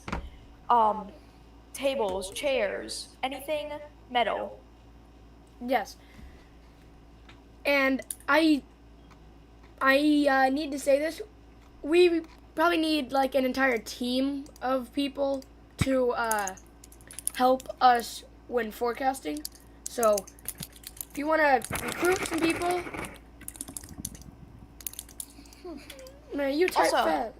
um, tables, chairs, anything metal. Yes. And I need to say this. We probably need like an entire team of people to help us when forecasting. So if you want to recruit some people, man, you type Also, fast.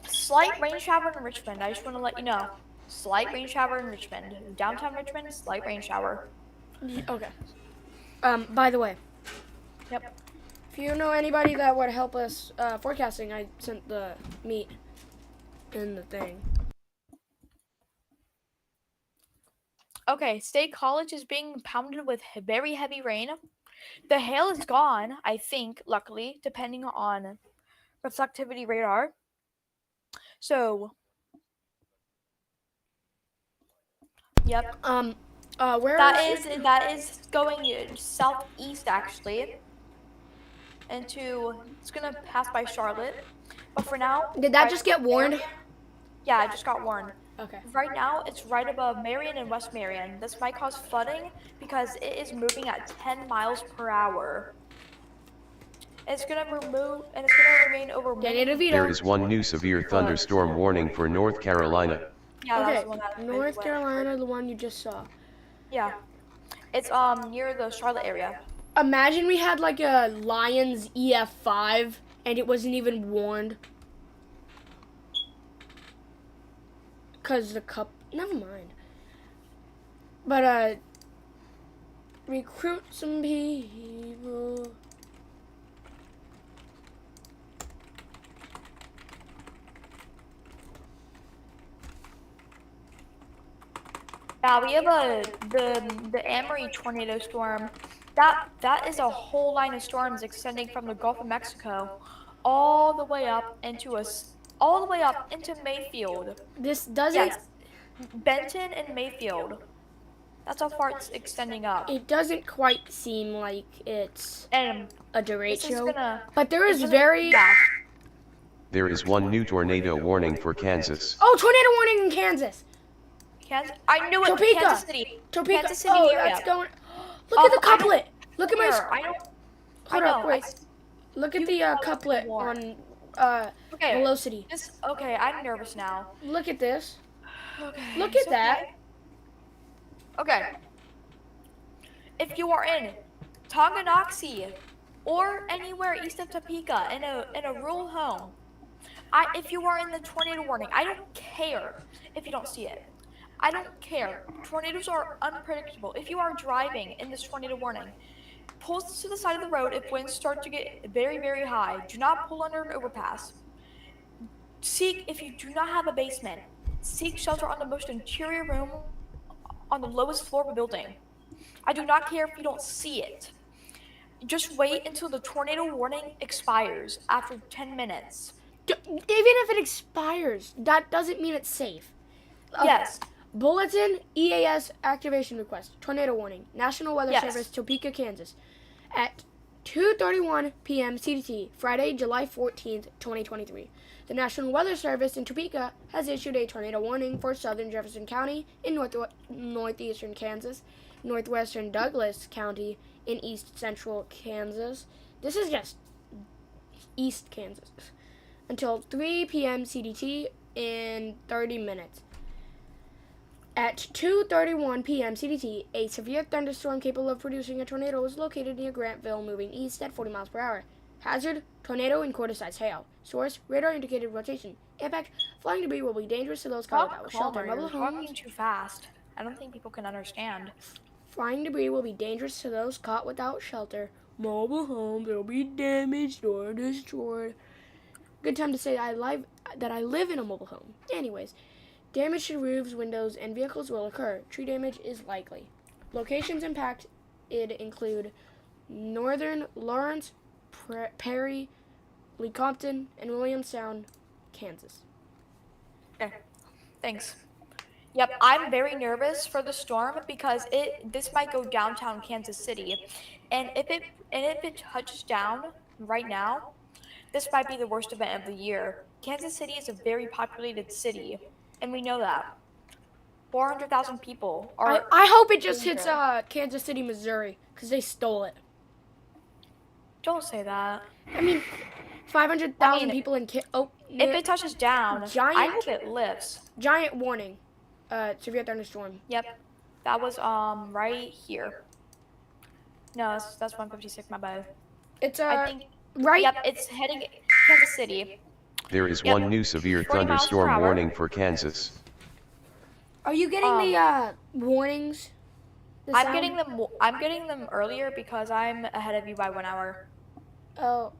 Slight rain shower in Richmond. I just want to let you know. Slight rain shower in Richmond. Downtown Richmond, slight rain shower. Okay. By the way, Yep. if you know anybody that would help us forecasting, I sent the meet in the thing. Okay, State College is being pounded with very heavy rain. The hail is gone, I think, luckily, depending on reflectivity radar. So, yep. Where That is going southeast actually. It's gonna pass by Charlotte. But for now, did that just get warned? yeah, I just got warned. Okay. Right now, it's right above Marion and West Marion. This might cause flooding because it is moving at 10 miles per hour. It's gonna remain over. Danny DeVito. There is one new severe thunderstorm warning for North Carolina. Yeah, that was Okay, the one that North Carolina, the one you just saw. Yeah, it's near the Charlotte area. Imagine we had like a Lions EF5 and it wasn't even warned. Cause the cup, never mind. But recruit some people. Yeah, we have the Amory tornado storm. That is a whole line of storms extending from the Gulf of Mexico all the way up into Mayfield. This doesn't. Yes, Benton and Mayfield. That's how far it's extending up. It doesn't quite seem like it's And a this is derecho, gonna. but there is this is- very. Yeah. There is one new tornado warning for Kansas. Oh, tornado warning in Kansas. I knew it. Topeka. Kansas City. Topeka. Kansas City Oh, area. that's going. Look at the I don't couplet. Look at my. care. I don't. Hold I up, know, wait. I- Look at you the know it's couplet war. on Okay. velocity. Okay, I'm nervous now. Look at this. Okay. Look it's at that. Okay. If you are in Tonganoxie or anywhere east of Topeka in a rural home, if you are in the tornado warning, I don't care if you don't see it. I don't care. Tornadoes are unpredictable. If you are driving in this tornado warning, pull to the side of the road if winds start to get very, very high. Do not pull under an overpass. If you do not have a basement, seek shelter on the most interior room on the lowest floor of a building. I do not care if you don't see it. Just wait until the tornado warning expires after 10 minutes. Even if it expires, that doesn't mean it's safe. Okay. Yes. Bulletin EAS activation request. Tornado warning. National Weather Yes. Service, Topeka, Kansas. At 2:31 p.m. CDT, Friday, July 14th, 2023. The National Weather Service in Topeka has issued a tornado warning for southern Jefferson County in northeastern Kansas, northwestern Douglas County in east central Kansas. This is just East Kansas. Until 3 p.m. CDT in 30 minutes. At 2:31 p.m. CDT, a severe thunderstorm capable of producing a tornado was located near Grantville, moving east at 40 miles per hour. Hazard: tornado and quarter-sized hail. Source: radar-indicated rotation. Impact: flying debris will be dangerous to those caught without shelter. You're talking too fast. I don't think people can understand. Flying debris will be dangerous to those caught without shelter. Mobile homes will be damaged or destroyed. Good time to say that I live in a mobile home. Anyways, damage to roofs, windows, and vehicles will occur. Tree damage is likely. Locations impacted include northern Lawrence, Perry, Lecompton, and Williamstown, Kansas. Okay, thanks. Yep, I'm very nervous for the storm because this might go downtown Kansas City, and if it touches down right now, this might be the worst event of the year. Kansas City is a very populated city, and we know that. 400,000 people are. I hope it just hits Kansas City, Missouri, because they stole it. Don't say that. I mean, 500,000 people in if it touches down, I hope it lifts. Giant warning. Severe thunderstorm. Yep, that was right here. No, that's 156. My bad. It's I think right. Yep, it's heading Kansas City. There is one new severe 40 miles per thunderstorm hour. warning for Kansas. Are you getting the warnings? The I'm sound? getting them earlier because I'm ahead of you by 1 hour. Oh,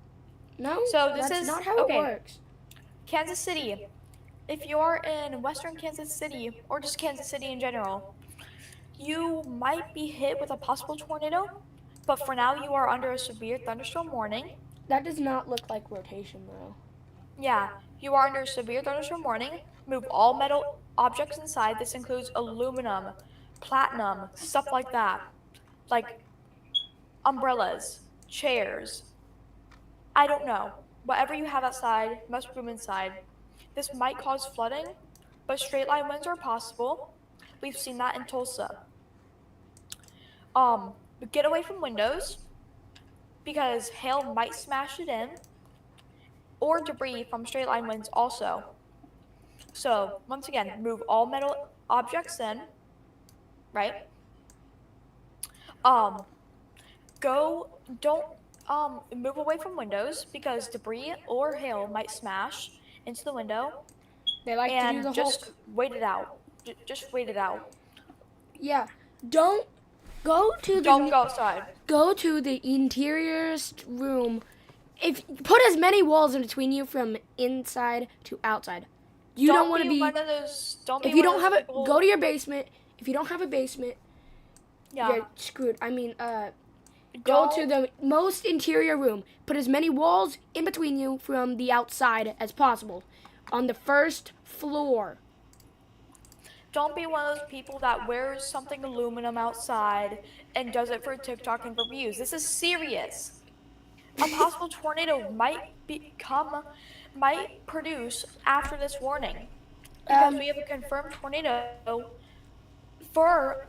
no. So this that's is not how it works. Kansas City. If you're in western Kansas City or just Kansas City in general, you might be hit with a possible tornado, but for now you are under a severe thunderstorm warning. That does not look like rotation, though. Yeah, you are under a severe thunderstorm warning. Move all metal objects inside. This includes aluminum, platinum, stuff like that. Like umbrellas, chairs. I don't know. Whatever you have outside must move inside. This might cause flooding, but straight line winds are possible. We've seen that in Tulsa. Get away from windows because hail might smash it in, or debris from straight line winds also. So once again, move all metal objects in, right? Don't move away from windows because debris or hail might smash into the window. They like to do the just Hulk. wait it out. Just wait it out. Yeah. Don't go outside. Go to the interiorist room. Put as many walls in between you from inside to outside. You don't want to be one of those. If you don't have it, go to your basement. If you don't have a basement, Yeah. you're screwed. I mean, go to the most interior room. Put as many walls in between you from the outside as possible. On the first floor. Don't be one of those people that wears something aluminum outside and does it for TikTok and for views. This is serious. A possible tornado might produce after this warning because we have a confirmed tornado for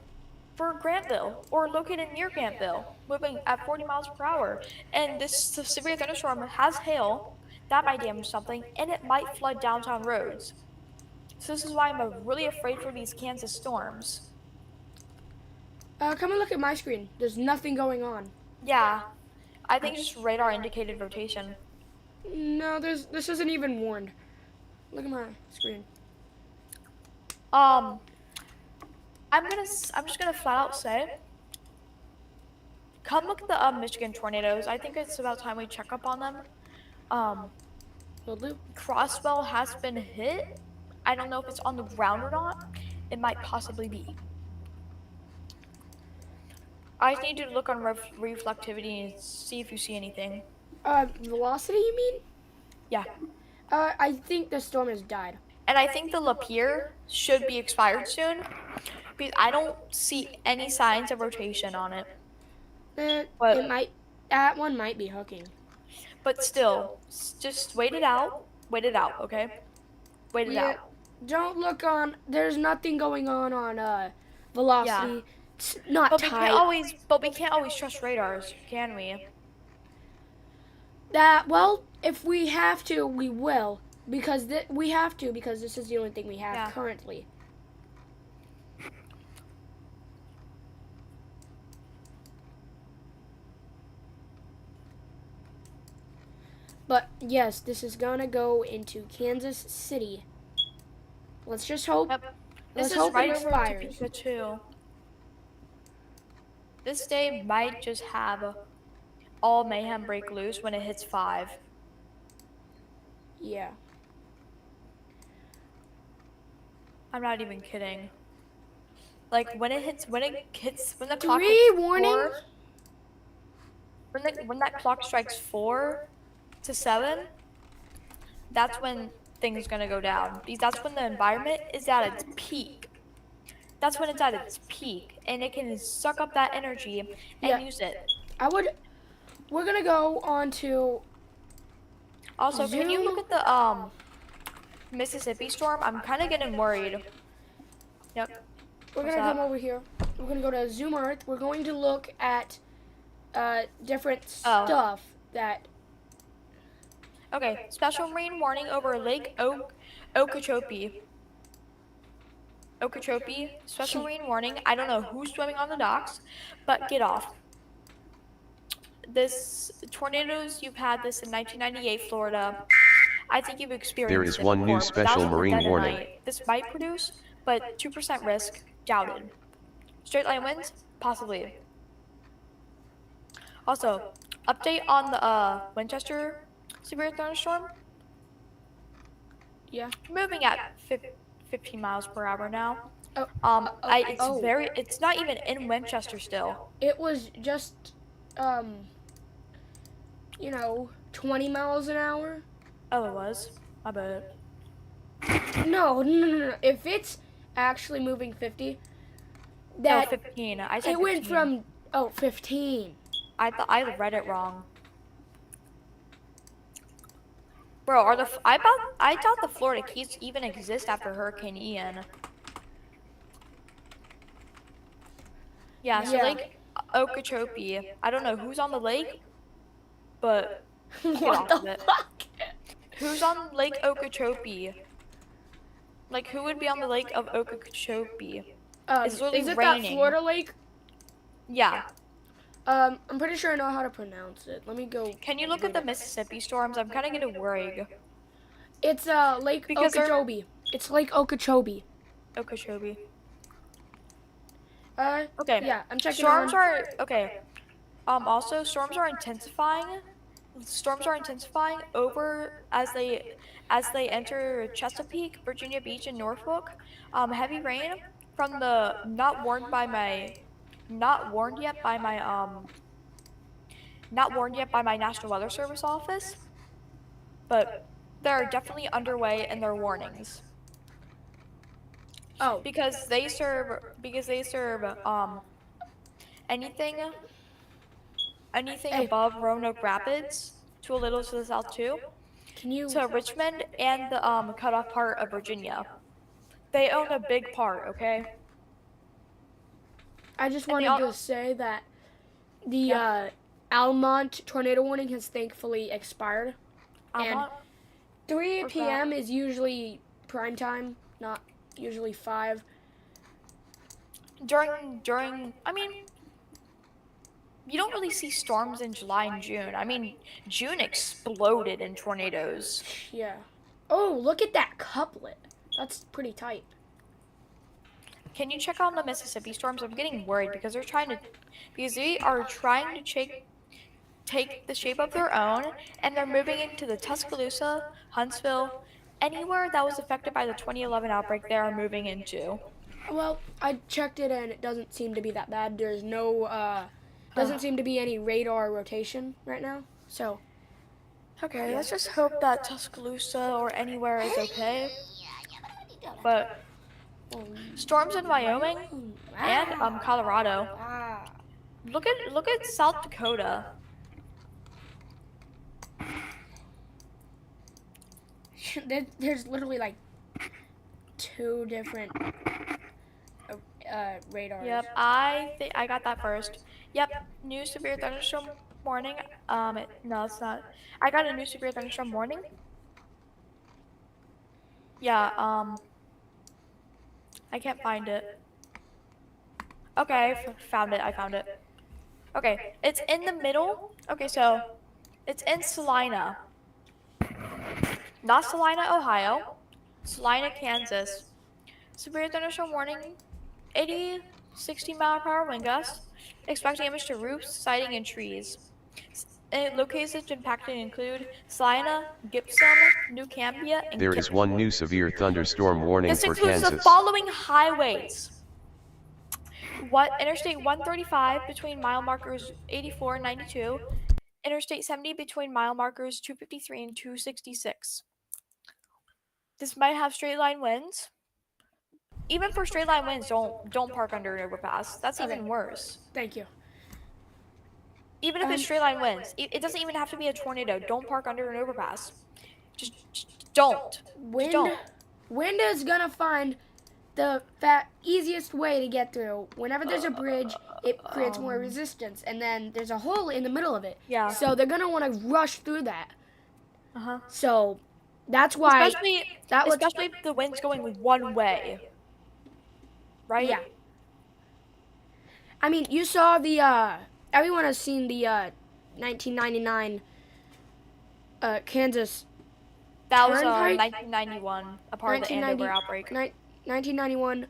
Grantville or located near Grantville, moving at 40 miles per hour. And this severe thunderstorm has hail that might damage something, and it might flood downtown roads. So this is why I'm really afraid for these Kansas storms. Come and look at my screen. There's nothing going on. Yeah, I think just radar indicated rotation. No, this isn't even warned. Look at my screen. I'm just gonna flat out say, come look at the Michigan tornadoes. I think it's about time we check up on them. Will do. Crosswell has been hit. I don't know if it's on the ground or not. It might possibly be. I just need you to look on reflectivity and see if you see anything. Velocity, you mean? Yeah. I think the storm has died. And I think the Lapeer should be expired soon because I don't see any signs of rotation on it. It What? might. That one might be hooking. But still, just wait it out. Wait it out, okay? Wait it Yeah. out. Don't look on. There's nothing going on velocity. Yeah. It's not But tight. we can't always trust radars, can we? That well, if we have to, we will because we have to because this is the only thing we have Yeah. currently. But yes, this is gonna go into Kansas City. Let's just hope. Yep. Let's This is hope right it over expires. Topeka too. This day might just have all mayhem break loose when it hits 5. Yeah. I'm not even kidding. Like when the clock 3 hits warnings. 4, when that clock strikes 4 to 7, that's when things are gonna go down. Because that's when the environment is at its peak. That's when it's at its peak, and it can suck up that energy and Yeah. use it. We're gonna go on to. Also, can you Zoom. look at the Mississippi storm? I'm kind of getting worried. Yep. We're What's gonna up? come over here. We're gonna go to Zoom Earth. We're going to look at different stuff that. Okay. Special marine warning over Lake Okeechobee. Okeechobee. Special marine warning. I don't know who's swimming on the docks, but get off. This tornadoes, you've had this in 1998 Florida. I think you've experienced There is it one new before, but that special was on the marine dead of warning. night. This might produce, but 2% risk, doubted. Straight line winds, possibly. Also, update on the Winchester severe thunderstorm. Yeah. Moving at 15 miles per hour now. Oh. It's not even in Winchester still. It was just, 20 miles an hour. Oh, it was. I bet. No. If it's actually moving 50, No, that 15. I said it went 15. from 15. I thought I read it wrong. Bro, I doubt the Florida Keys even exist after Hurricane Ian. Yeah, so Yeah. Lake Okeechobee. I don't know who's on the lake, but get What off the of it. fuck? Who's on Lake Okeechobee? Like, who would be on the Lake of Okeechobee? It's literally Is it raining. that Florida lake? Yeah. I'm pretty sure I know how to pronounce it. Let me go. Can you look at the Mississippi storms? I'm kind of getting worried. It's Lake Because they're- Okeechobee. It's Lake Okeechobee. Okeechobee. Okay. Yeah, I'm checking. Storms are okay. Also, storms are intensifying. Storms are intensifying over as they enter Chesapeake, Virginia Beach, and Norfolk. Heavy rain from the not warned yet by my National Weather Service office, but they're definitely underway in their warnings. Oh. Because they serve anything Hey. above Roanoke Rapids to a little to the south too, Can you? to Richmond and the cutoff part of Virginia. They own a big part, okay? I just and they wanted all- to say that the Yeah. Almont tornado warning has thankfully expired. And Almont? 3 What's p.m. is usually prime time, not usually 5. During I mean, you don't really see storms in July and June. I mean, June exploded in tornadoes. Yeah. Oh, look at that couplet. That's pretty tight. Can you check on the Mississippi storms? I'm getting worried because they are trying to take the shape of their own, and they're moving into the Tuscaloosa, Huntsville, anywhere that was affected by the 2011 outbreak. They are moving into. Well, I checked it and it doesn't seem to be that bad. There's no doesn't seem to be any radar rotation right now. So, Okay, let's just hope that Tuscaloosa or anywhere is okay. But storms in Wyoming and Colorado. Look at South Dakota. there's literally like two different radars. Yep, I think I got that first. Yep, new severe thunderstorm warning. No, it's not. I got a new severe thunderstorm warning. Yeah, I can't find it. Okay, found it. I found it. Okay, it's in the middle. Okay, so it's in Salina, not Salina, Ohio. Salina, Kansas. Severe thunderstorm warning. 80, 60-mile-per-hour wind gusts. Expect damage to roofs, siding, and trees. Locations impacted include Salina, Gibson, New Cambia, and There is one new severe thunderstorm warning This for includes the Kansas. following highways. Interstate 135 between mile markers 84 and 92. Interstate 70 between mile markers 253 and 266. This might have straight line winds. Even for straight line winds, don't park under an overpass. That's even worse. Thank you. Even if it's straight line winds, it doesn't even have to be a tornado. Don't park under an overpass. Just don't. Just don't. Wind is gonna find the easiest way to get through. Whenever there's a bridge, it creates more resistance, and then there's a hole in the middle of it. Yeah. So they're gonna want to rush through that. Uh-huh. So that's why. Especially if the wind's going one way. Right? Yeah. I mean, you saw the. Everyone has seen the 1999 Kansas. That was Turnpike? 1991, a part of the Andover outbreak. 1991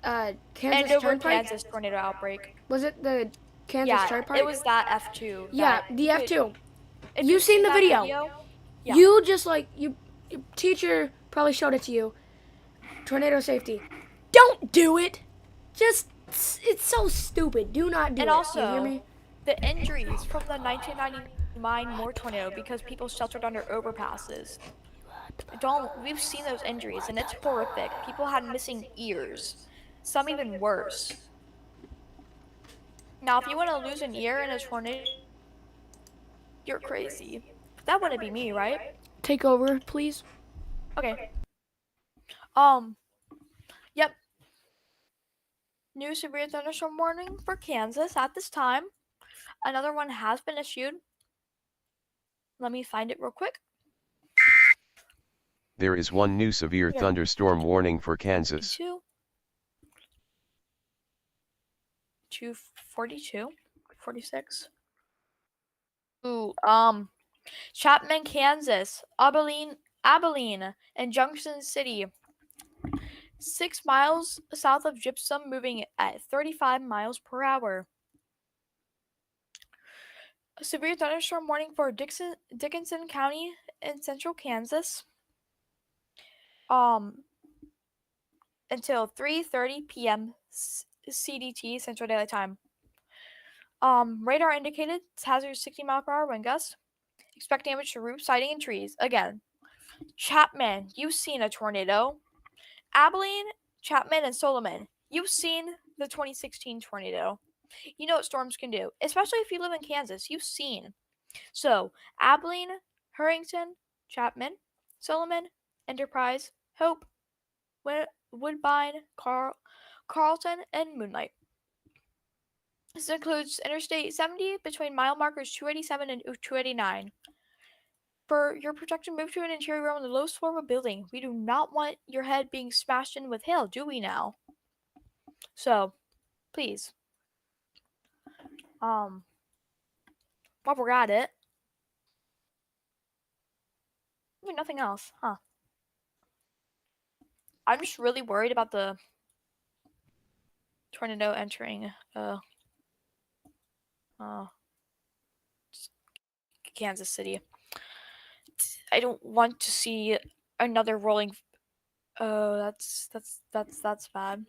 Kansas Andover, Turnpike. Kansas tornado outbreak. Was it the Kansas Yeah, Turnpike? it was that F2. Yeah, that- the F2. If You you've seen the that video? Yeah. You just like your teacher probably showed it to you. Tornado safety. Don't do it. Just it's so stupid. Do not do And it. also, you hear me? the injuries from the 1999 Moore tornado because people sheltered under overpasses. We've seen those injuries and it's horrific. People had missing ears. Some even worse. Now, if you want to lose an ear in a tornado, you're crazy. That wouldn't be me, right? Take over, please. Okay. Yep. New severe thunderstorm warning for Kansas at this time. Another one has been issued. Let me find it real quick. There is one new severe Yeah. thunderstorm warning for Kansas. 242, 46. Ooh, Chapman, Kansas, Abilene, and Junction City. 6 miles south of Gypsum, moving at 35 miles per hour. A severe thunderstorm warning for Dickinson County in central Kansas. Until 3:30 p.m. CDT, Central Daylight Time. Radar indicated hazardous 60-mile-per-hour wind gusts. Expect damage to roofs, siding, and trees. Again, Chapman, you've seen a tornado. Abilene, Chapman, and Solomon, you've seen the 2016 tornado. You know what storms can do, especially if you live in Kansas. You've seen. So, Abilene, Harrington, Chapman, Solomon, Enterprise, Hope, Woodbine, Carlton, and Moonlight. This includes Interstate 70 between mile markers 287 and 289. For your protection, move to an interior room on the lowest floor of a building. We do not want your head being smashed in with hail, do we now? So, please. While we're at it, nothing else, huh? I'm just really worried about the tornado entering Kansas City. I don't want to see another rolling. Oh, that's bad.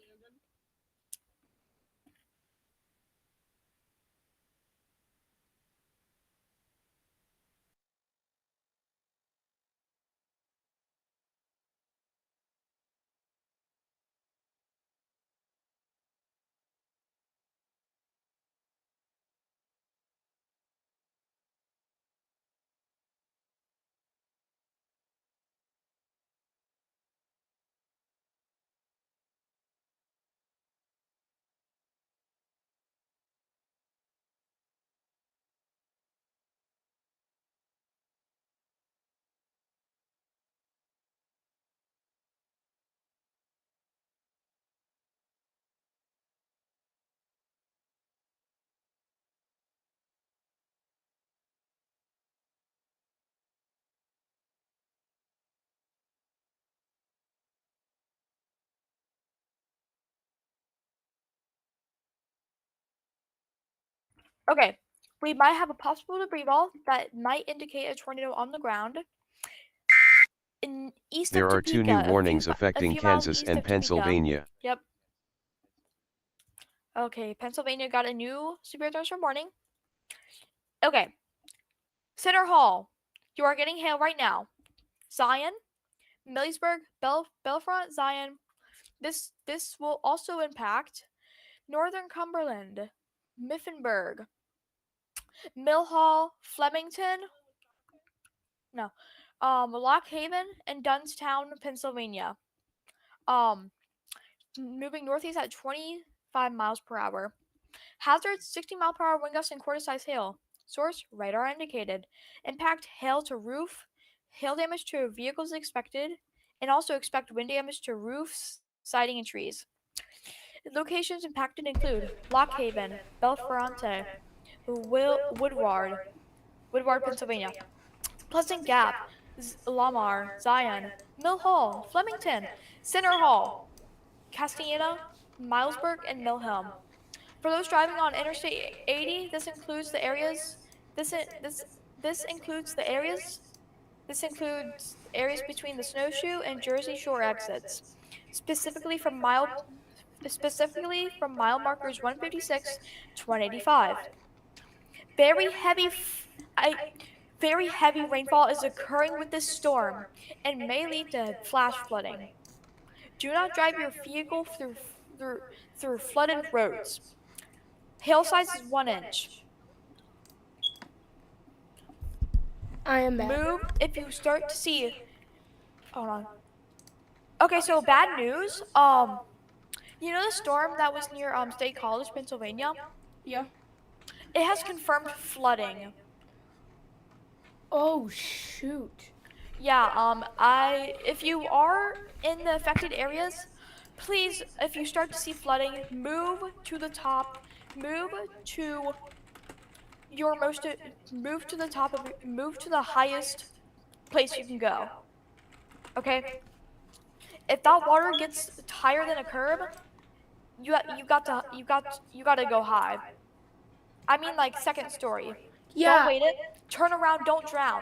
Okay, we might have a possible debris ball that might indicate a tornado on the ground. In east There of are two new Topeka, warnings a affecting few miles Kansas east and of Topeka. Pennsylvania. Yep. Okay, Pennsylvania got a new severe thunderstorm warning. Okay, Center Hall, you are getting hail right now. Zion, Millersburg, Belfront, Zion. This will also impact Northern Cumberland, Mifflinburg, Mill Hall, Flemington, no, Lock Haven, and Dunstown, Pennsylvania. Moving northeast at 25 miles per hour. Hazards 60-mile-per-hour wind gusts and quarter-size hail. Source radar indicated. Impact hail to roof. Hail damage to vehicles expected, and also expect wind damage to roofs, siding, and trees. Locations impacted include Lock Haven, Belferrante, Woodward, Pennsylvania, Pleasant Gap, Lamar, Zion, Mill Hall, Flemington, Center Hall, Castellana, Milesburg, and Milhelm. For those driving on Interstate 80, this includes the areas. This includes the areas. This includes areas between the Snowshoe and Jersey Shore exits, specifically from mile markers 156 to 185. Very heavy very heavy rainfall is occurring with this storm and may lead to flash flooding. Do not drive your vehicle through flooded roads. Hail size is 1 inch. I am back. Move if you start to see. Hold on. Okay, so bad news. You know the storm that was near State College, Pennsylvania? Yeah. It has confirmed flooding. Oh shoot. Yeah, if you are in the affected areas, please, if you start to see flooding, move to the top, move to your most, move to the top of, move to the highest place you can go. Okay? If that water gets higher than a curb, you got to go high. I mean, like second story. Yeah. Don't wait it. Turn around. Don't drown.